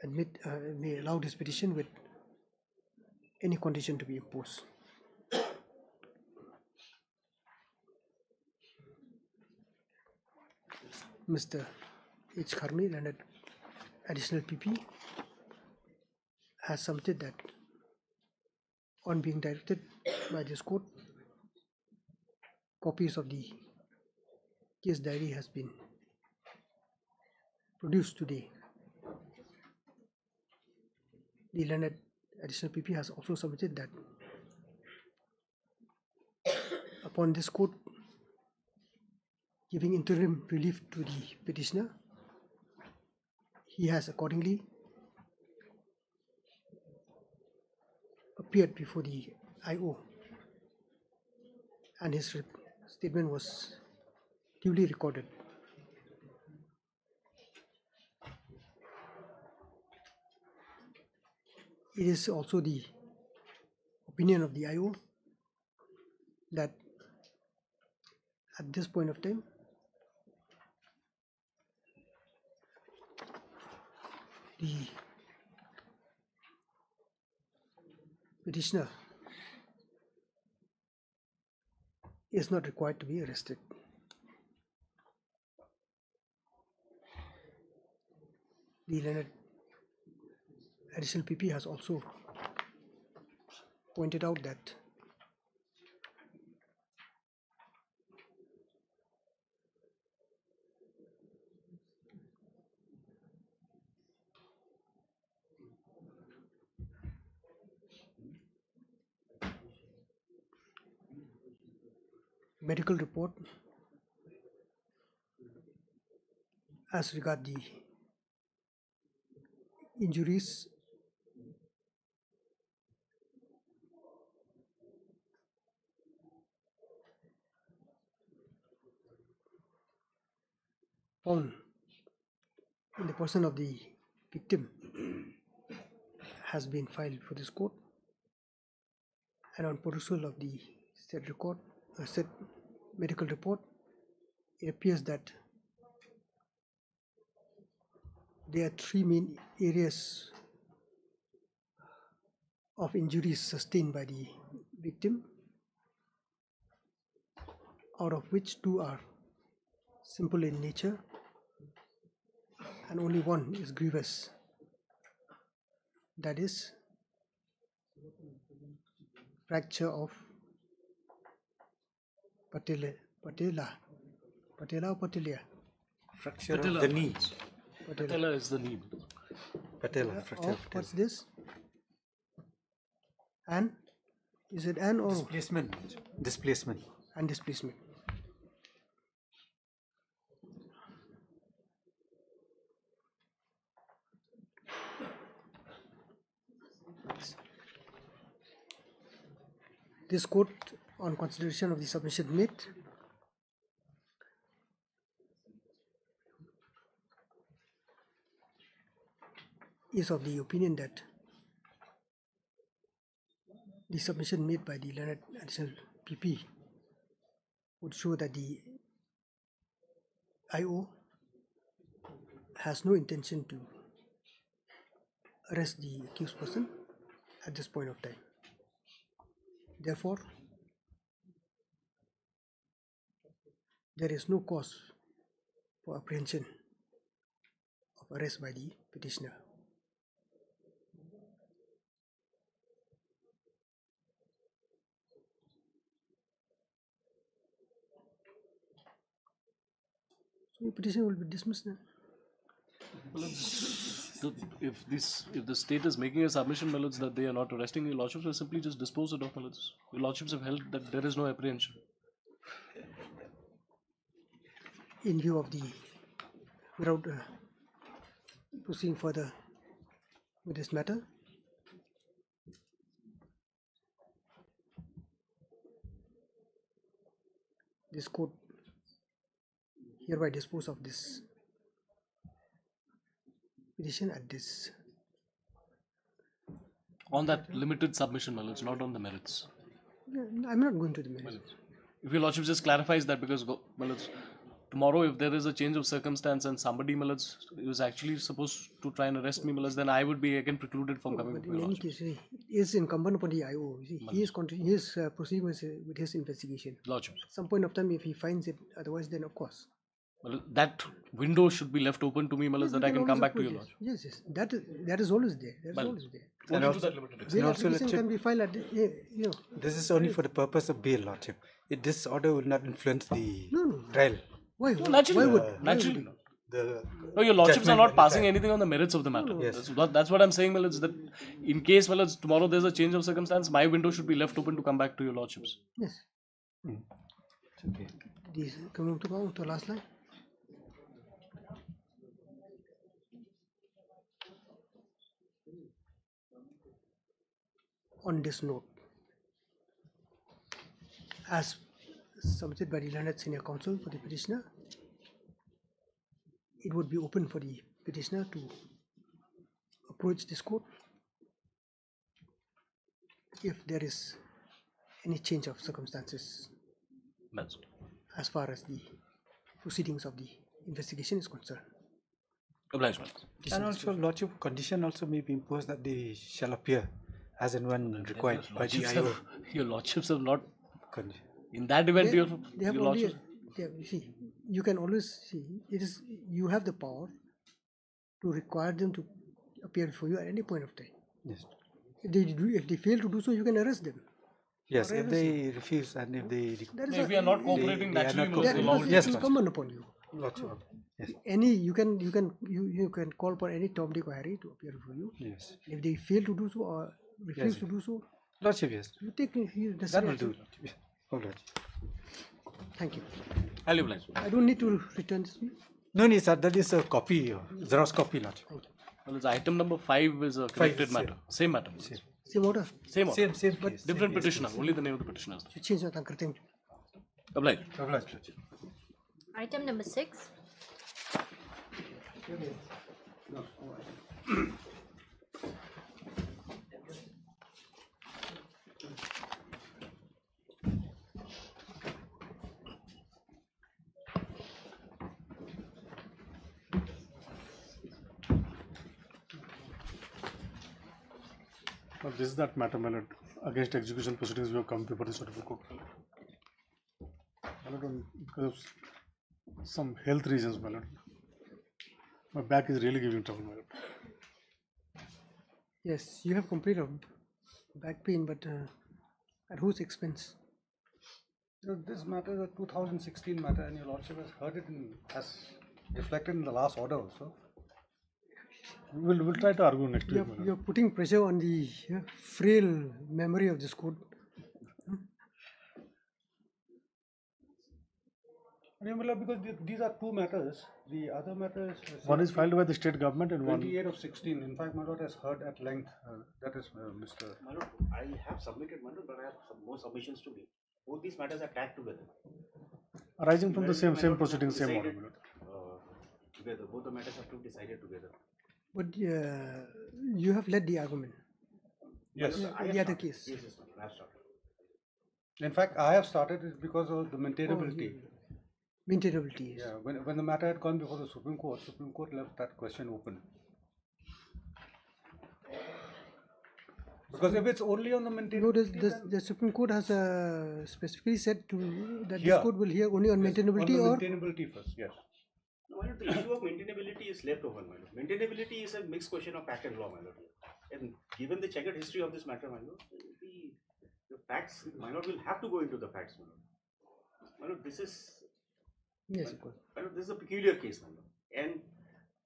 may allow this petition with any condition to be imposed. Mr. H. Kharmi, learned additional PP, has submitted that on being directed by this court, copies of the case diary has been produced today. The learned additional PP has also submitted that upon this court giving interim relief to the petitioner, he has accordingly appeared before the IO and his statement was duly recorded. It is also the opinion of the IO that at this point of time the petitioner is not required to be arrested. The learned additional PP has also pointed out that medical report as regard the injuries found in the person of the victim has been filed for this court, and on perusal of the said record, said medical report, it appears that there are three main areas of injuries sustained by the victim, out of which two are simple in nature and only one is grievous, that is fracture of patella or patellia. Fracture of the knee. Patella is the knee. Patella, fracture of patella. What's this? And is it an or displacement? Displacement. And displacement. This court, on consideration of the submission made, is of the opinion that the submission made by the learned additional PP would show that the IO has no intention to arrest the accused person at this point of time. Therefore, there is no cause for apprehension of arrest by the petitioner. So the petition will be dismissed then. Well, if the state is making a submission, my lords, that they are not arresting, your lordships will simply just dispose it of, my lords. Your lordships have held that there is no apprehension. In view of the, without proceeding further with this matter, this court hereby dispose of this petition at this. On that limited submission, my lords, not on the merits. I'm not going to the merits. If your lordship just clarifies that, because, my lords, tomorrow if there is a change of circumstance and somebody, my lords, is actually supposed to try and arrest me, my lords, then I would be again precluded from coming before in your any lordship. case, he is incumbent upon the IO. He is proceeding with his investigation. Lordship. Some point of time, if he finds it, otherwise, then of course. Well, that window should be left open to me, my lords, that I can come back to your lordship. Yes, yes, that is always there. That is Well, always there. And also, Bail application can be filed at this is only for the purpose of bail, lordship. This order will not influence the trial. Why? No, naturally, Why would? naturally. The No, your lordships are judgment not at the passing time. anything on the merits of the matter. Yes. That's what I'm saying, my lords, that in case, my lords, tomorrow there's a change of circumstance, my window should be left open to come back to your lordships. Yes. Okay. These come to the last line. On this note, as submitted by the learned senior counsel for the petitioner, it would be open for the petitioner to approach this court if there is any change of circumstances as far as the proceedings of the investigation is concerned. Obligement. And also, lordship, condition also may be imposed that they shall appear as and when required by the IO. Your lordships have not. In that event, your lordship. See, you can always see it is you have the power to require them to appear before you at any point of time. Yes. If they fail to do so, you can arrest them. Yes, if they refuse and if they If we are not cooperating, naturally, yes, it's incumbent upon you. Lordship. Yes. Any you can call for any Tom, Dick, or Harry to appear before you. Yes. If they fail to do so or refuse Yes, to do so, lordship, yes. you take That will necessary do. action. Yes. All right. Thank you. I'll oblige. I don't need to return this to you. No need, sir. That is a copy, Xerox copy, lordship. Well, it's item number 5 is a connected same. matter. Same matter. Same order. Same order. Same But case, different same petitioner. Only the name of the petitioner is You change that. Oblige. Oblige. Item number 6. But this is that matter, my lord. Against execution proceedings, we have come before the Supreme Court. My lord, because of some health reasons, my lord. My back is really giving trouble, my lord. Yes, you have complained of back pain, but at whose expense? This matter is a 2016 matter, and your lordship has heard it as reflected in the last order also. We'll try to argue next week. You're putting pressure on the frail memory of this court. Because these are two matters. The other matter is One is filed by the state government and 28 of 16. In fact, my lord has heard at length. That is Mr. My lord, I have submitted, my lord, but I have some more submissions to make. Both these matters are tagged together. Arising from the same proceedings, same order. Together, both the matters have to be decided together. But you have led the argument. Yes. The other case. Yes, yes, I have started. In fact, I have started it because of the maintainability. Maintainability. Yeah, when the matter had gone before the Supreme Court left that question open. Because if it's only on the maintainability, the Supreme Court has specifically said that this court will hear only on maintainability on the maintainability first. Yes. No, my lord, the issue of maintainability is left open, my lord. Maintainability is a mixed question of fact and law, my lord. And given the checkered history of this matter, my lord, the facts, my lord, will have to go into the facts, my lord. My lord, this is... Yes, of course. My lord, this is a peculiar case, my lord. And,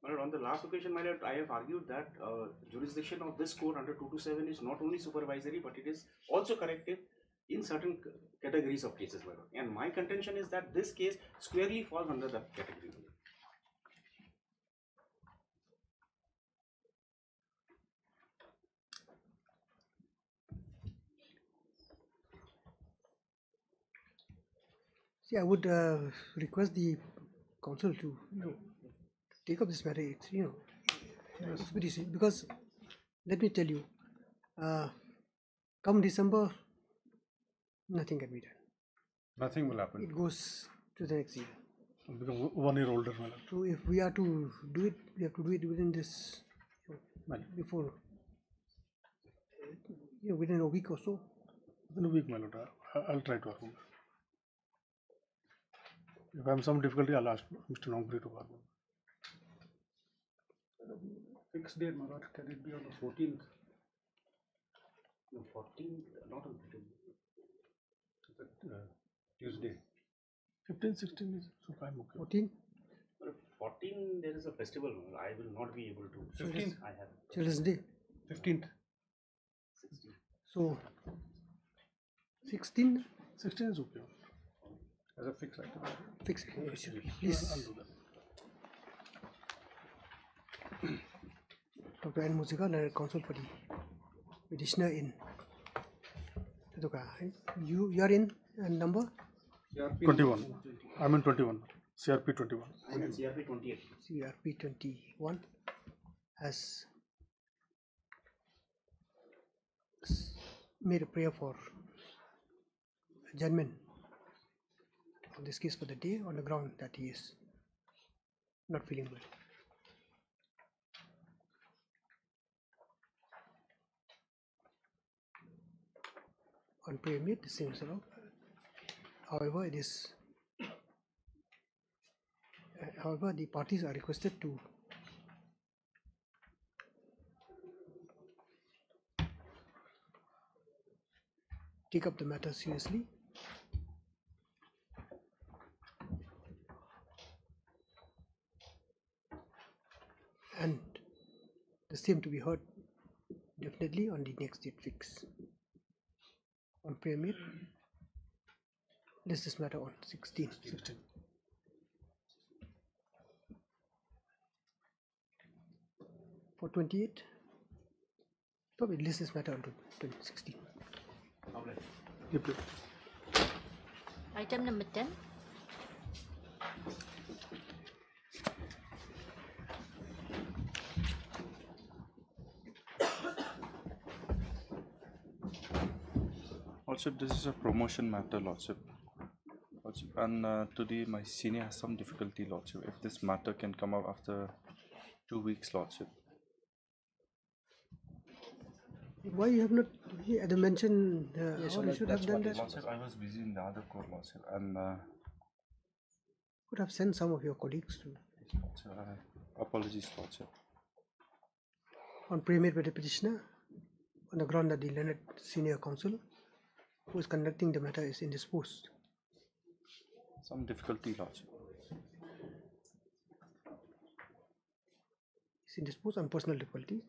my lord, on the last occasion, my lord, I have argued that jurisdiction of this court under 227 is not only supervisory, but it is also corrective in certain categories of cases, my lord. And my contention is that this case squarely falls under that category. See, I would request the council to take up this matter. It's it's very serious because let me tell you, come December, nothing can be done. Nothing will happen. It goes to the next year. Become 1 year older. So if we are to do it, we have to do it within this before within a week or so. Within a week, my lord. I'll try to argue. If I have some difficulty, I'll ask Mr. Nongri to argue. Fixed date, my lord. Can it be on the 14th? No, 14th, not on 15th. Tuesday. 15, 16 is so I'm okay. 14? 14, there is a festival. I will not be able to. 15th? I have. Children's Day. 15th. 16. So 16? 16 is okay. As a fixed item. Fixed. Please. I'll do that. Dr. N. Musical, counsel for the petitioner in. You are in number? 21. I'm in 21. CRP 21. I'm in CRP 28. CRP 21 has made a prayer for adjournment of this case for the day on the ground that he is not feeling well. On prayer made the same sort of. However, however, the parties are requested to take up the matter seriously and the same to be heard definitely on the next date fix. On prayer made, list this matter on 16. For 28, probably list this matter on 16. Item number 10. Lordship, this is a promotion matter, Lordship. And my senior has some difficulty, Lordship. If this matter can come up after 2 weeks, Lordship. Why you have not, as I mentioned, Yes, or you should have done that? Lordship, I was busy in the other court, Lordship, and Could have sent some of your colleagues to. apologies, Lordship. On pre-made by the petitioner, on the ground that the learned senior counsel who is conducting the matter is indisposed. Some difficulty, Lordship. Is indisposed on personal difficulties,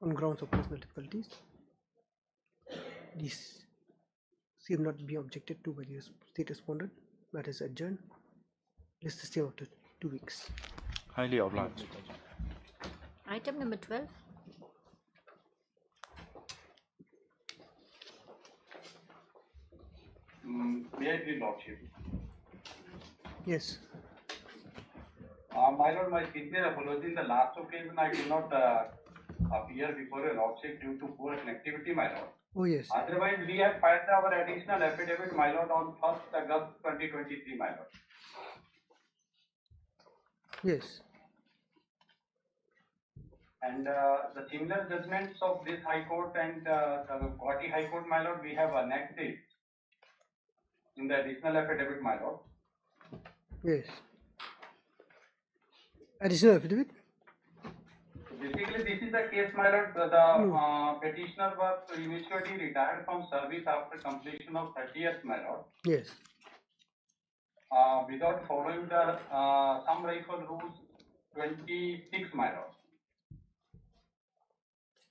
on grounds of personal difficulties. These seem not to be objected to by the state respondent. Matter is adjourned. List the stay of 2 weeks. Highly obliged. Item number 12. May I please, Lordship? Yes. My Lord, my sincere apology. In the last occasion, I did not appear before your Lordship due to poor connectivity, my Lord. Oh, yes. Otherwise, we have filed our additional affidavit, my Lord, on 1st August 2023, my Lord. Yes. And the similar judgments of this High Court and the Guwahati High Court, my Lord, we have annexed it in the additional affidavit, my Lord. Yes. Additional affidavit? Basically, this is the case, my Lord. The petitioner was eventually retired from service after completion of 30 years, my Lord. Yes. Without following the some rifle rules 26, my Lord.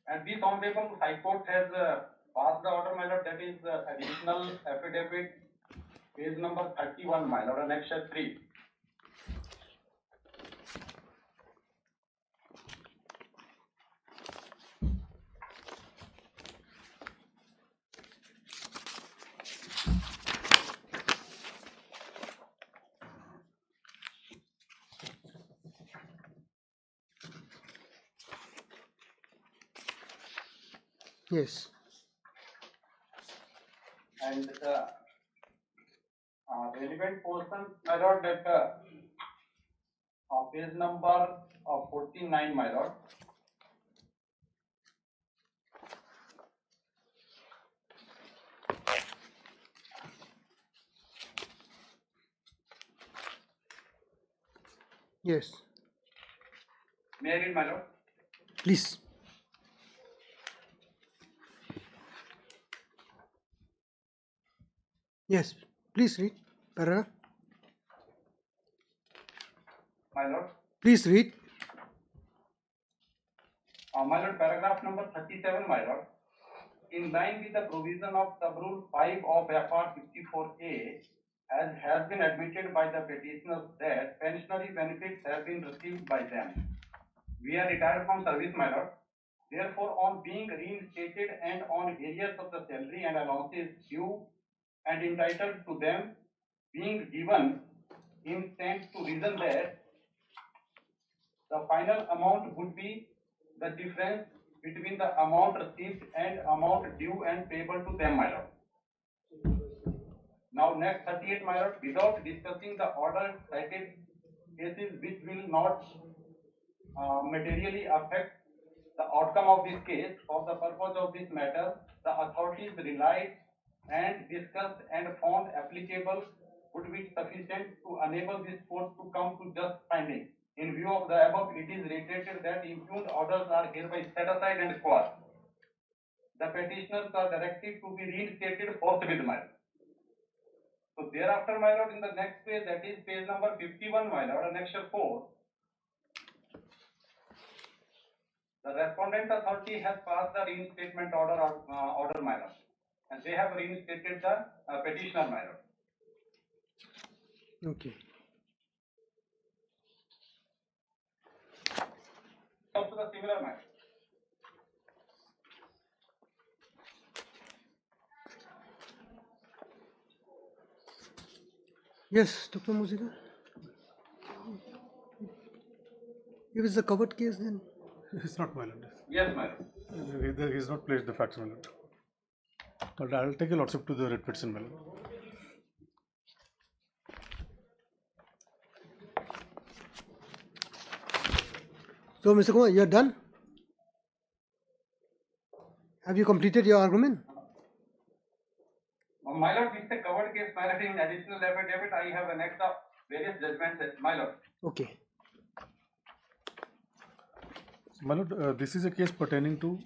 And this Honorable High Court has passed the order, my Lord, that is additional affidavit, page number 31, my Lord, annexure 3. Yes. And the relevant portion, my Lord, that page number 49, my Lord. Yes. May I read, my Lord? Please. Yes, please read. Paragraph. My Lord. Please read. My Lord, paragraph number 37, my Lord. In line with the provision of sub-rule 5 of FR 54A, as has been admitted by the petitioners that pensionary benefits have been received by them. We are retired from service, my Lord. Therefore, on being reinstated and on areas of the salary and allowances due and entitled to them being given in sense to reason that the final amount would be the difference between the amount received and amount due and payable to them, my Lord. Now, next 38, my Lord, without discussing the order cited cases which will not materially affect the outcome of this case, for the purpose of this matter, the authorities relied and discussed and found applicable would be sufficient to enable this court to come to just finding. In view of the above, it is reiterated that impugned orders are hereby set aside and quashed. The petitioners are directed to be reinstated forthwith, my Lord. So thereafter, my Lord, in the next page, that is page number 51, my Lord, annexure 4, the respondent authority has passed the reinstatement order, my Lord, and they have reinstated the petitioner, my Lord. Okay. Also the similar matter. Yes, Dr. Muzida. If it's a covered case, then It's not, my Lord. Yes, my Lord. He has not placed the facts, my Lord. But I'll take a lordship to the writ petition, my lord. So, Mr. Kumar, you are done? Have you completed your argument? My lord, it's a covered case, my lord. In additional affidavit, I have annexed of various judgments, my lord. Okay. My lord, this is a case pertaining to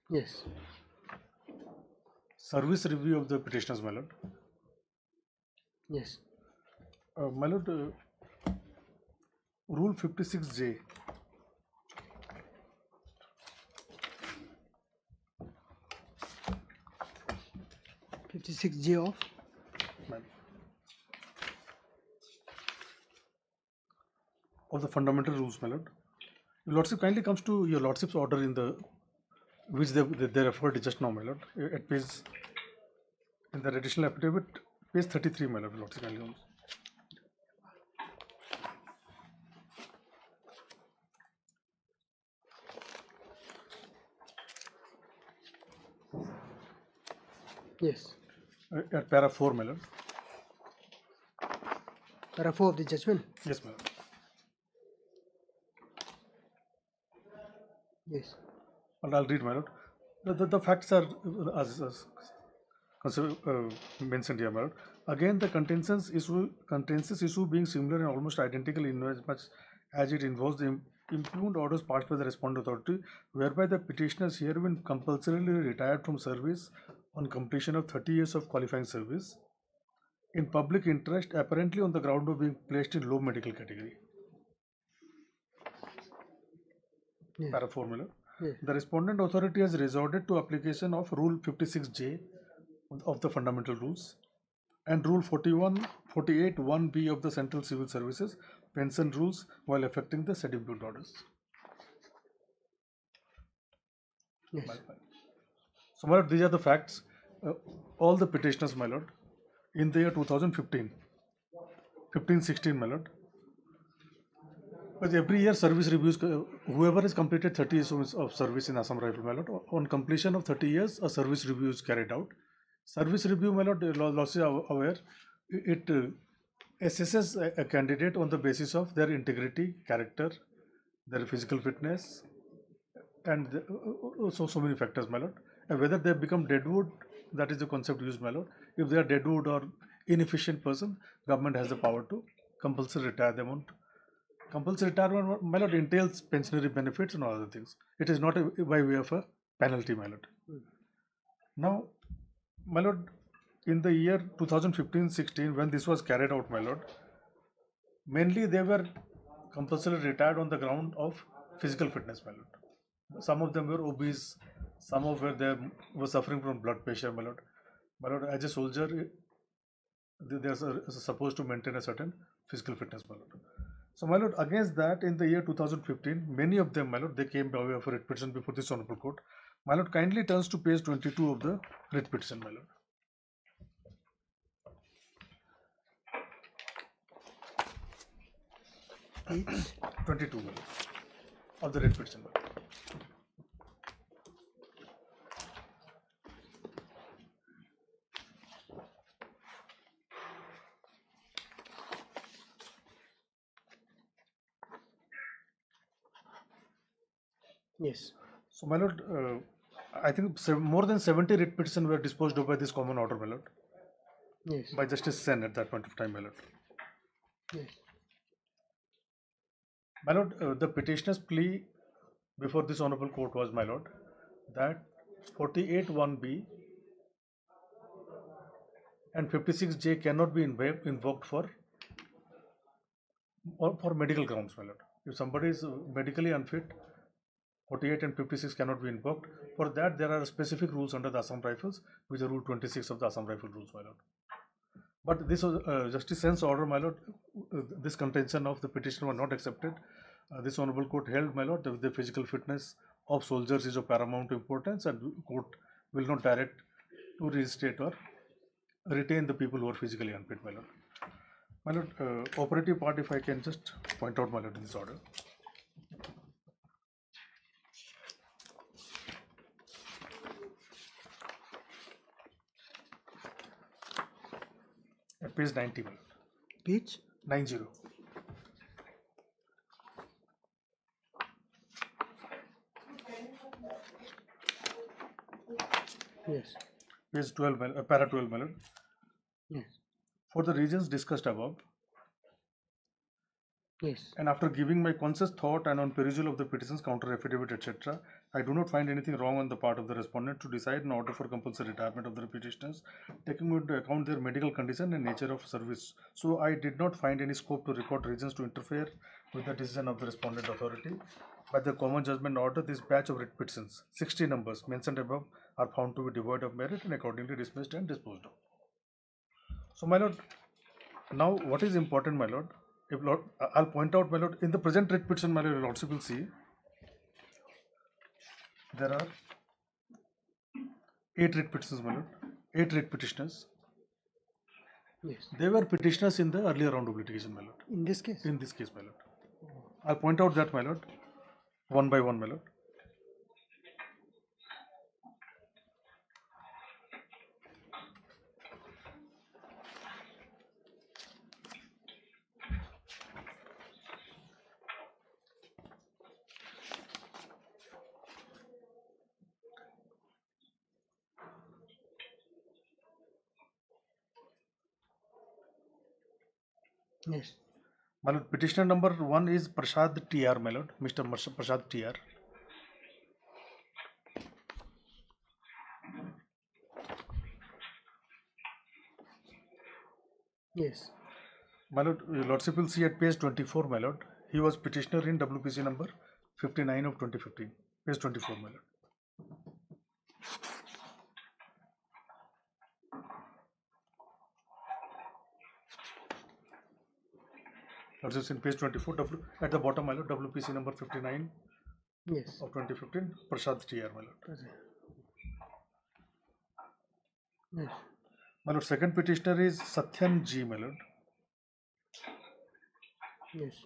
Yes. service review of the petitioners, my lord. Yes. My lord, Rule 56J. J of the fundamental rules, my lord. Your lordship kindly comes to your lordship's order in the which they referred just now, my lord. At page in the additional affidavit, page 33, my lord. Your lordship kindly comes. Yes. At para 4, my lord. Para 4 of the judgment? Yes, my lord. Yes. And I'll read, my lord. The facts are as mentioned here, my lord. Again, the contentious issue being similar and almost identical in as much as it involves the impugned orders passed by the respondent authority, whereby the petitioners here been compulsorily retired from service on completion of 30 years of qualifying service in public interest, apparently on the ground of being placed in low medical category. Yes. Para formula. Yes. The respondent authority has resorted to application of Rule 56J of the fundamental rules and Rule 48(1)B of the Central Civil Services pension rules while affecting the said impugned orders. Yes. So, my lord, these are the facts. All the petitioners, my lord, in the year 2015, 15-16, my lord. But every year service reviews, whoever has completed 30 years of service in Assam Rifle, my lord, on completion of 30 years, a service review is carried out. Service review, my lord, lordship aware, it assesses a candidate on the basis of their integrity, character, their physical fitness, and so many factors, my lord. And whether they become deadwood, that is the concept used, my lord. If they are deadwood or inefficient person, government has the power to compulsory retire them on. Compulsory retirement, my lord, entails pensionary benefits and all other things. It is not by way of a penalty, my lord. Now, my lord, in the year 2015-16, when this was carried out, my lord, mainly they were compulsory retired on the ground of physical fitness, my lord. Some of them were obese, some of them were suffering from blood pressure, my lord. My lord, as a soldier, they are supposed to maintain a certain physical fitness, my lord. So, my lord, against that, in the year 2015, many of them, my lord, they came by way of a writ petition before this honorable court. My lord, kindly turns to page 22 of the writ petition, my lord. Page 22, my lord, of the writ petition, my lord. Yes. So, my lord, I think more than 70 writ petitions were disposed of by this common order, my lord. Yes. By Justice Sen at that point of time, my lord. Yes. My lord, the petitioner's plea before this honorable court was, my lord, that 48(1)B and 56J cannot be invoked for medical grounds, my lord. If somebody is medically unfit, 48 and 56 cannot be invoked. For that, there are specific rules under the Assam Rifles, which are Rule 26 of the Assam Rifle Rules, my lord. But this was Justice Sen's order, my lord. This contention of the petitioner was not accepted. This honorable court held, my lord, that the physical fitness of soldiers is of paramount importance, and court will not direct to reinstate or retain the people who are physically unfit, my lord. My lord, operative part, if I can just point out, my lord, in this order. At page 90, my lord. Page 90. Yes. Page 12, para 12, my lord. Yes. For the reasons discussed above, Yes. and after giving my conscious thought and on perusal of the petitions, counter affidavit, etc., I do not find anything wrong on the part of the respondent to decide an order for compulsory retirement of the petitioners, taking into account their medical condition and nature of service. So I did not find any scope to record reasons to interfere with the decision of the respondent authority. By the common judgment order, this batch of writ petitions, 60 numbers mentioned above, are found to be devoid of merit and accordingly dismissed and disposed of. So, my lord, now what is important, my lord? If Lord, I'll point out, my lord, in the present writ petition, my lord, your lordship will see there are 8 writ petitions, my lord, 8 writ petitioners. Yes. They were petitioners in the earlier round of litigation, my lord. In this case? In this case, my lord. I'll point out that, my lord, one by one, my lord. Yes. My lord, petitioner number 1 is Prasad TR, my lord, Mr. Prasad TR. Yes. My lord, your lordship will see at page 24, my lord. He was petitioner in WPC number 59 of 2015. Page 24, my lord. Lordship in page 24, at the bottom, my lord, WPC number 59 Yes. of 2015, Prasad TR, my lord. Yes. My lord, second petitioner is Sathyan G, my lord. Yes.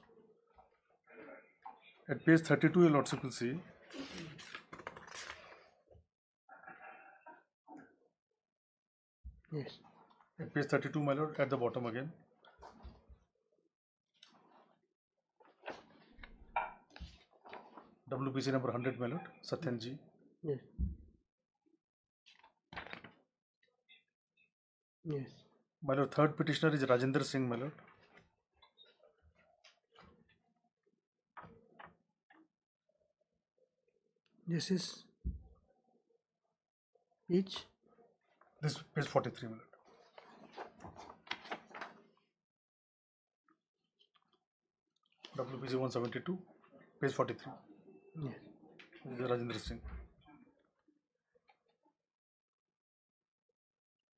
At page 32, your lordship will see Yes. at page 32, my lord, at the bottom again. WPC number 100, my lord, Sathyan G. Yes. Yes. My lord, third petitioner is Rajendra Singh, my lord. This is page? This page 43, my lord. WPC 172, page 43. Yes. This is Rajendra Singh.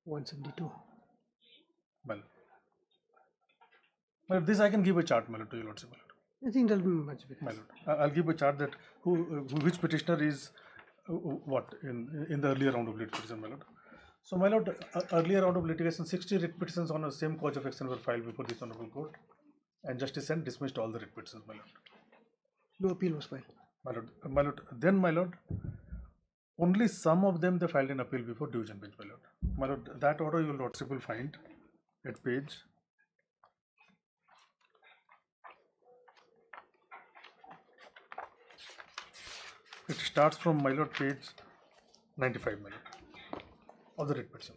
172. Well, this I can give a chart, my lord, to your lordship, my lord. I think that'll be much better. My lord, I'll give a chart that which petitioner is what in the earlier round of litigation, my lord. So, my lord, earlier round of litigation, 60 writ petitions on the same cause of action were filed before this honorable court, and Justice Sen dismissed all the writ petitions, my lord. No appeal was filed. My lord, then, my lord, only some of them they filed an appeal before division bench, my lord. My lord, that order your lordship will find at page 95, my lord, of the writ petition.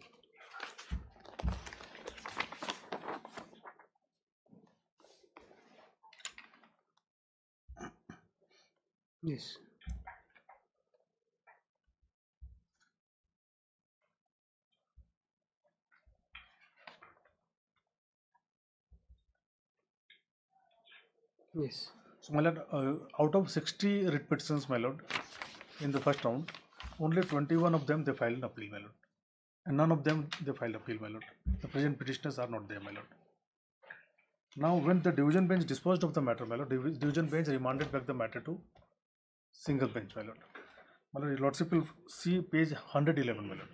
Yes. Yes. So, my lord, out of 60 writ petitions, my lord, in the first round, only 21 of them they filed an appeal, my lord, and none of them they filed appeal, my lord. The present petitioners are not there, my lord. Now, when the division bench disposed of the matter, my lord, division bench remanded back the matter to single bench, my lord. My lord, your lordship will see page 111, my lord.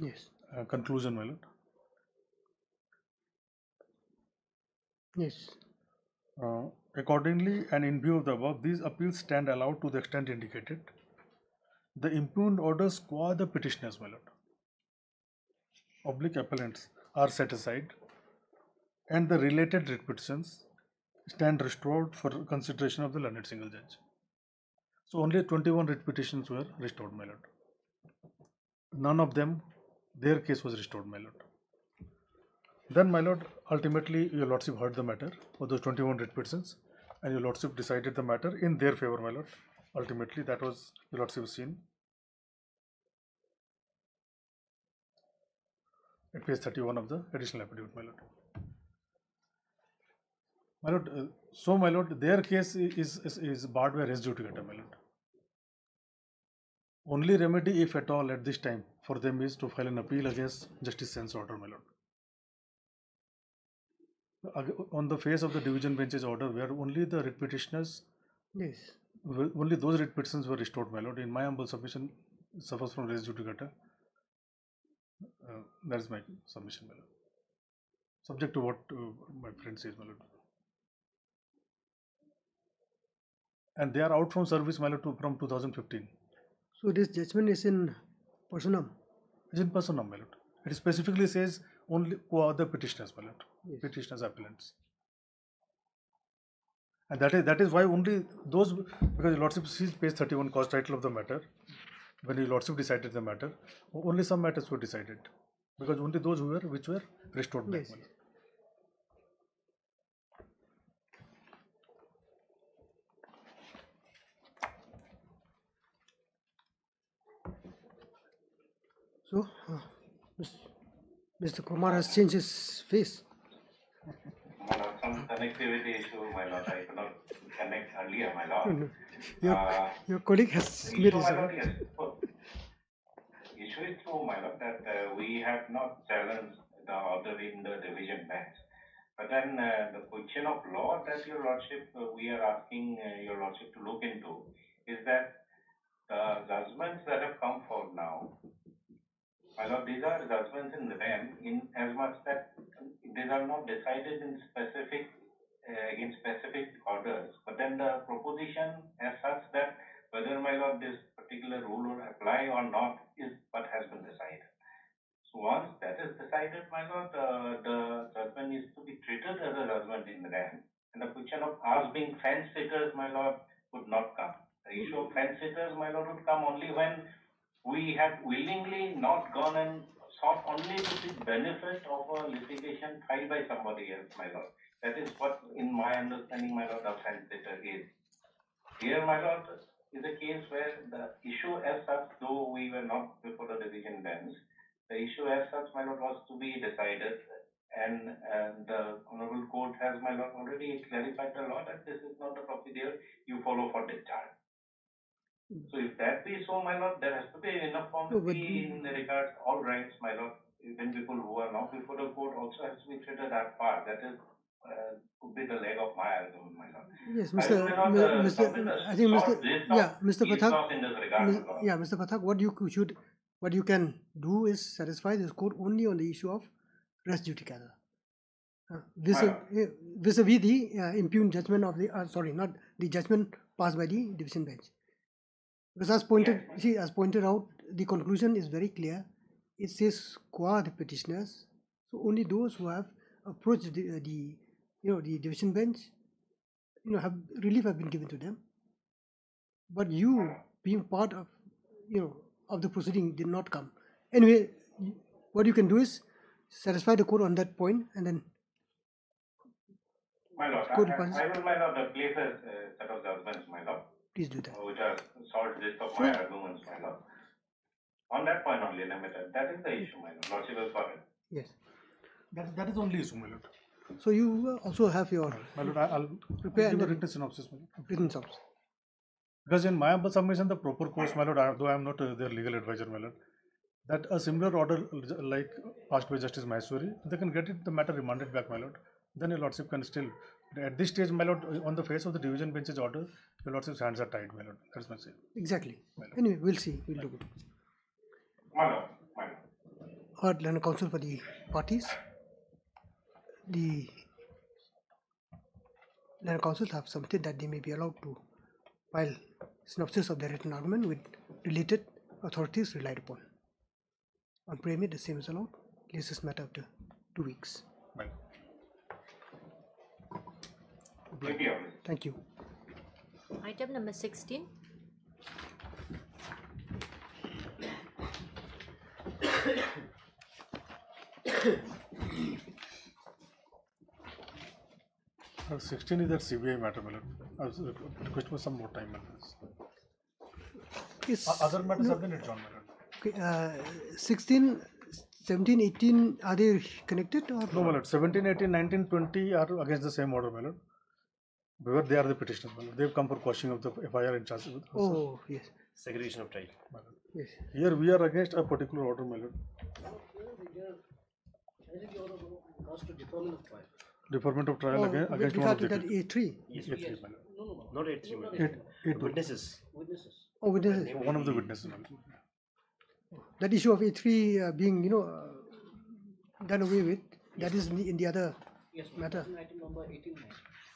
Yes. Conclusion, my lord. Yes. Accordingly, and in view of the above, these appeals stand allowed to the extent indicated. The impugned orders qua the petitioners, my lord, oblique appellants, are set aside, and the related writ petitions stand restored for consideration of the learned single judge. So only 21 writ petitions were restored, my lord. None of them, their case was restored, my lord. Then, my lord, ultimately your lordship heard the matter of those 21 writ petitions, and your lordship decided the matter in their favor, my lord. Ultimately, that was your lordship seen at page 31 of the additional affidavit, my lord. My lord, so my lord, their case is barred by res judicata, my lord. Only remedy, if at all, at this time for them is to file an appeal against Justice Sen's order, my lord. On the face of the division bench's order, where only the writ petitioners, Yes. only those writ petitions were restored, my lord. In my humble submission, suffers from res judicata. That is my submission, my lord. Subject to what my friend says, my lord. And they are out from service, my lord, from 2015. So this judgment is in personam. It's in personam, my lord. It specifically says only qua the petitioners, my lord. Yes. Petitioners, appellants. And that is why only those, because your lordship sees page 31 cause title of the matter, when your lordship decided the matter, only some matters were decided, because only those which were restored back. Yes. So, Mr. Kumar has changed his face. My lord, some connectivity issue, my lord. I could not connect earlier, my lord. Your colleague has The made issue, his my lord, yes. Issue is true, my lord, that we have not challenged the order in the division bench. But then the question of law that your lordship, we are asking your lordship to look into is that the judgments that have come forward now, my lord, these are judgments in rem in as much that these are not decided in specific orders, but then the proposition as such that whether, my lord, this particular rule will apply or not is what has been decided. So once that is decided, my lord, the judgment is to be treated as a judgment in rem, and the question of us being fence sitters, my lord, would not come. The issue of fence sitters, my lord, would come only when we had willingly not gone and sought only the benefit of a litigation filed by somebody else, my lord. That is what, in my understanding, my lord, a fence sitter is. Here, my lord, is a case where the issue as such, though we were not before the division bench, the issue as such, my lord, was to be decided, and the Honorable Court has, my lord, already clarified the law that this is not the procedure you follow for discharge. So if that be so, my lord, there has to be enough quantity in regards all rights, my lord. Even people who are not before the court also has to be treated as part. That is would be the leg of my argument, my lord. Yes, I think, Mr. Pathak, what you can do is satisfy this court only on the issue of res judicata. Vis-a-vis the impugned judgment of the not the judgment passed by the division bench. Because as pointed out, the conclusion is very clear. It says qua the petitioners, so only those who have approached the division bench, relief have been given to them. But you, being part of of the proceeding, did not come. Anyway, what you can do is satisfy the court on that point, and then. My lord, I will, my lord, place a set of judgments, my lord. Please do that. Which are short list of my arguments, my lord. On that point only, limited. That is the issue, my lord. Lordship has got it. Yes. That is only issue, my lord. So you also have your. My lord, I'll prepare a written synopsis, my lord. Written synopsis. Because in my humble submission, the proper course, my lord, though I am not their legal advisor, my lord, that a similar order like passed by Justice Maheshwari, they can get it, the matter remanded back, my lord. Then your lordship can still, at this stage, my lord, on the face of the division bench's order, your lordship's hands are tied, my lord. That's my say. Exactly. Anyway, we'll see. We'll do it. My lord. heard learned counsel for the parties. The learned counsels have submitted that they may be allowed to file synopsis of their written argument with related authorities relied upon. On preamid, the same is allowed. Place this matter after 2 weeks. Right. Thank you. Thank you. Item number 16. Now, 16 is that CBI matter, my lord. I was requesting for some more time on this. Other matters have been adjourned, my lord. Okay, 16, 17, 18, are they connected or? No, my lord. 17, 18, 19, 20 are against the same order, my lord. Because they are the petitioners, my lord. They have come for quashing of the FIR in charge with. Oh, yes. Segregation of trial. Yes. Here we are against a particular order, my lord. Deferment of trial against one of the A3. Yes, A3, my lord. No, not A3. my lord. Eight Witnesses. Oh, witnesses. One of the witnesses, my lord. That issue of A3 being, done away with, that is in the other matter. Item number 18.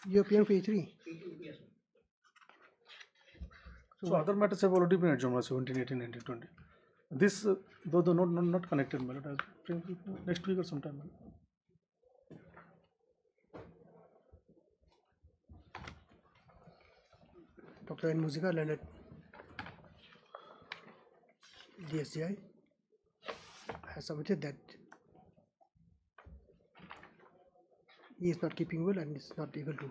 You are appearing for A3. Yes. So other matters have already been adjourned, 17, 18, 19, 20. This, though not connected, my lord, I'll bring next week or sometime, my lord. Dr. N. Musica, learned DSGI, has submitted that he is not keeping well and is not able to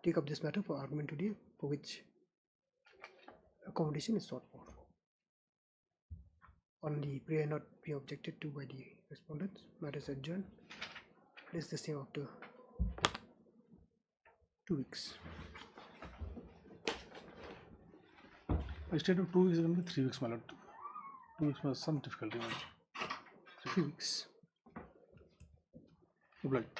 take up this matter for argument today, for which accommodation is sought for. On the prayer not be objected to by the respondents, matter is adjourned. Place the same after 2 weeks. Instead of 2 weeks, it will be 3 weeks, my lord. 2 weeks was some difficulty, my lord. 3 weeks. Obliged.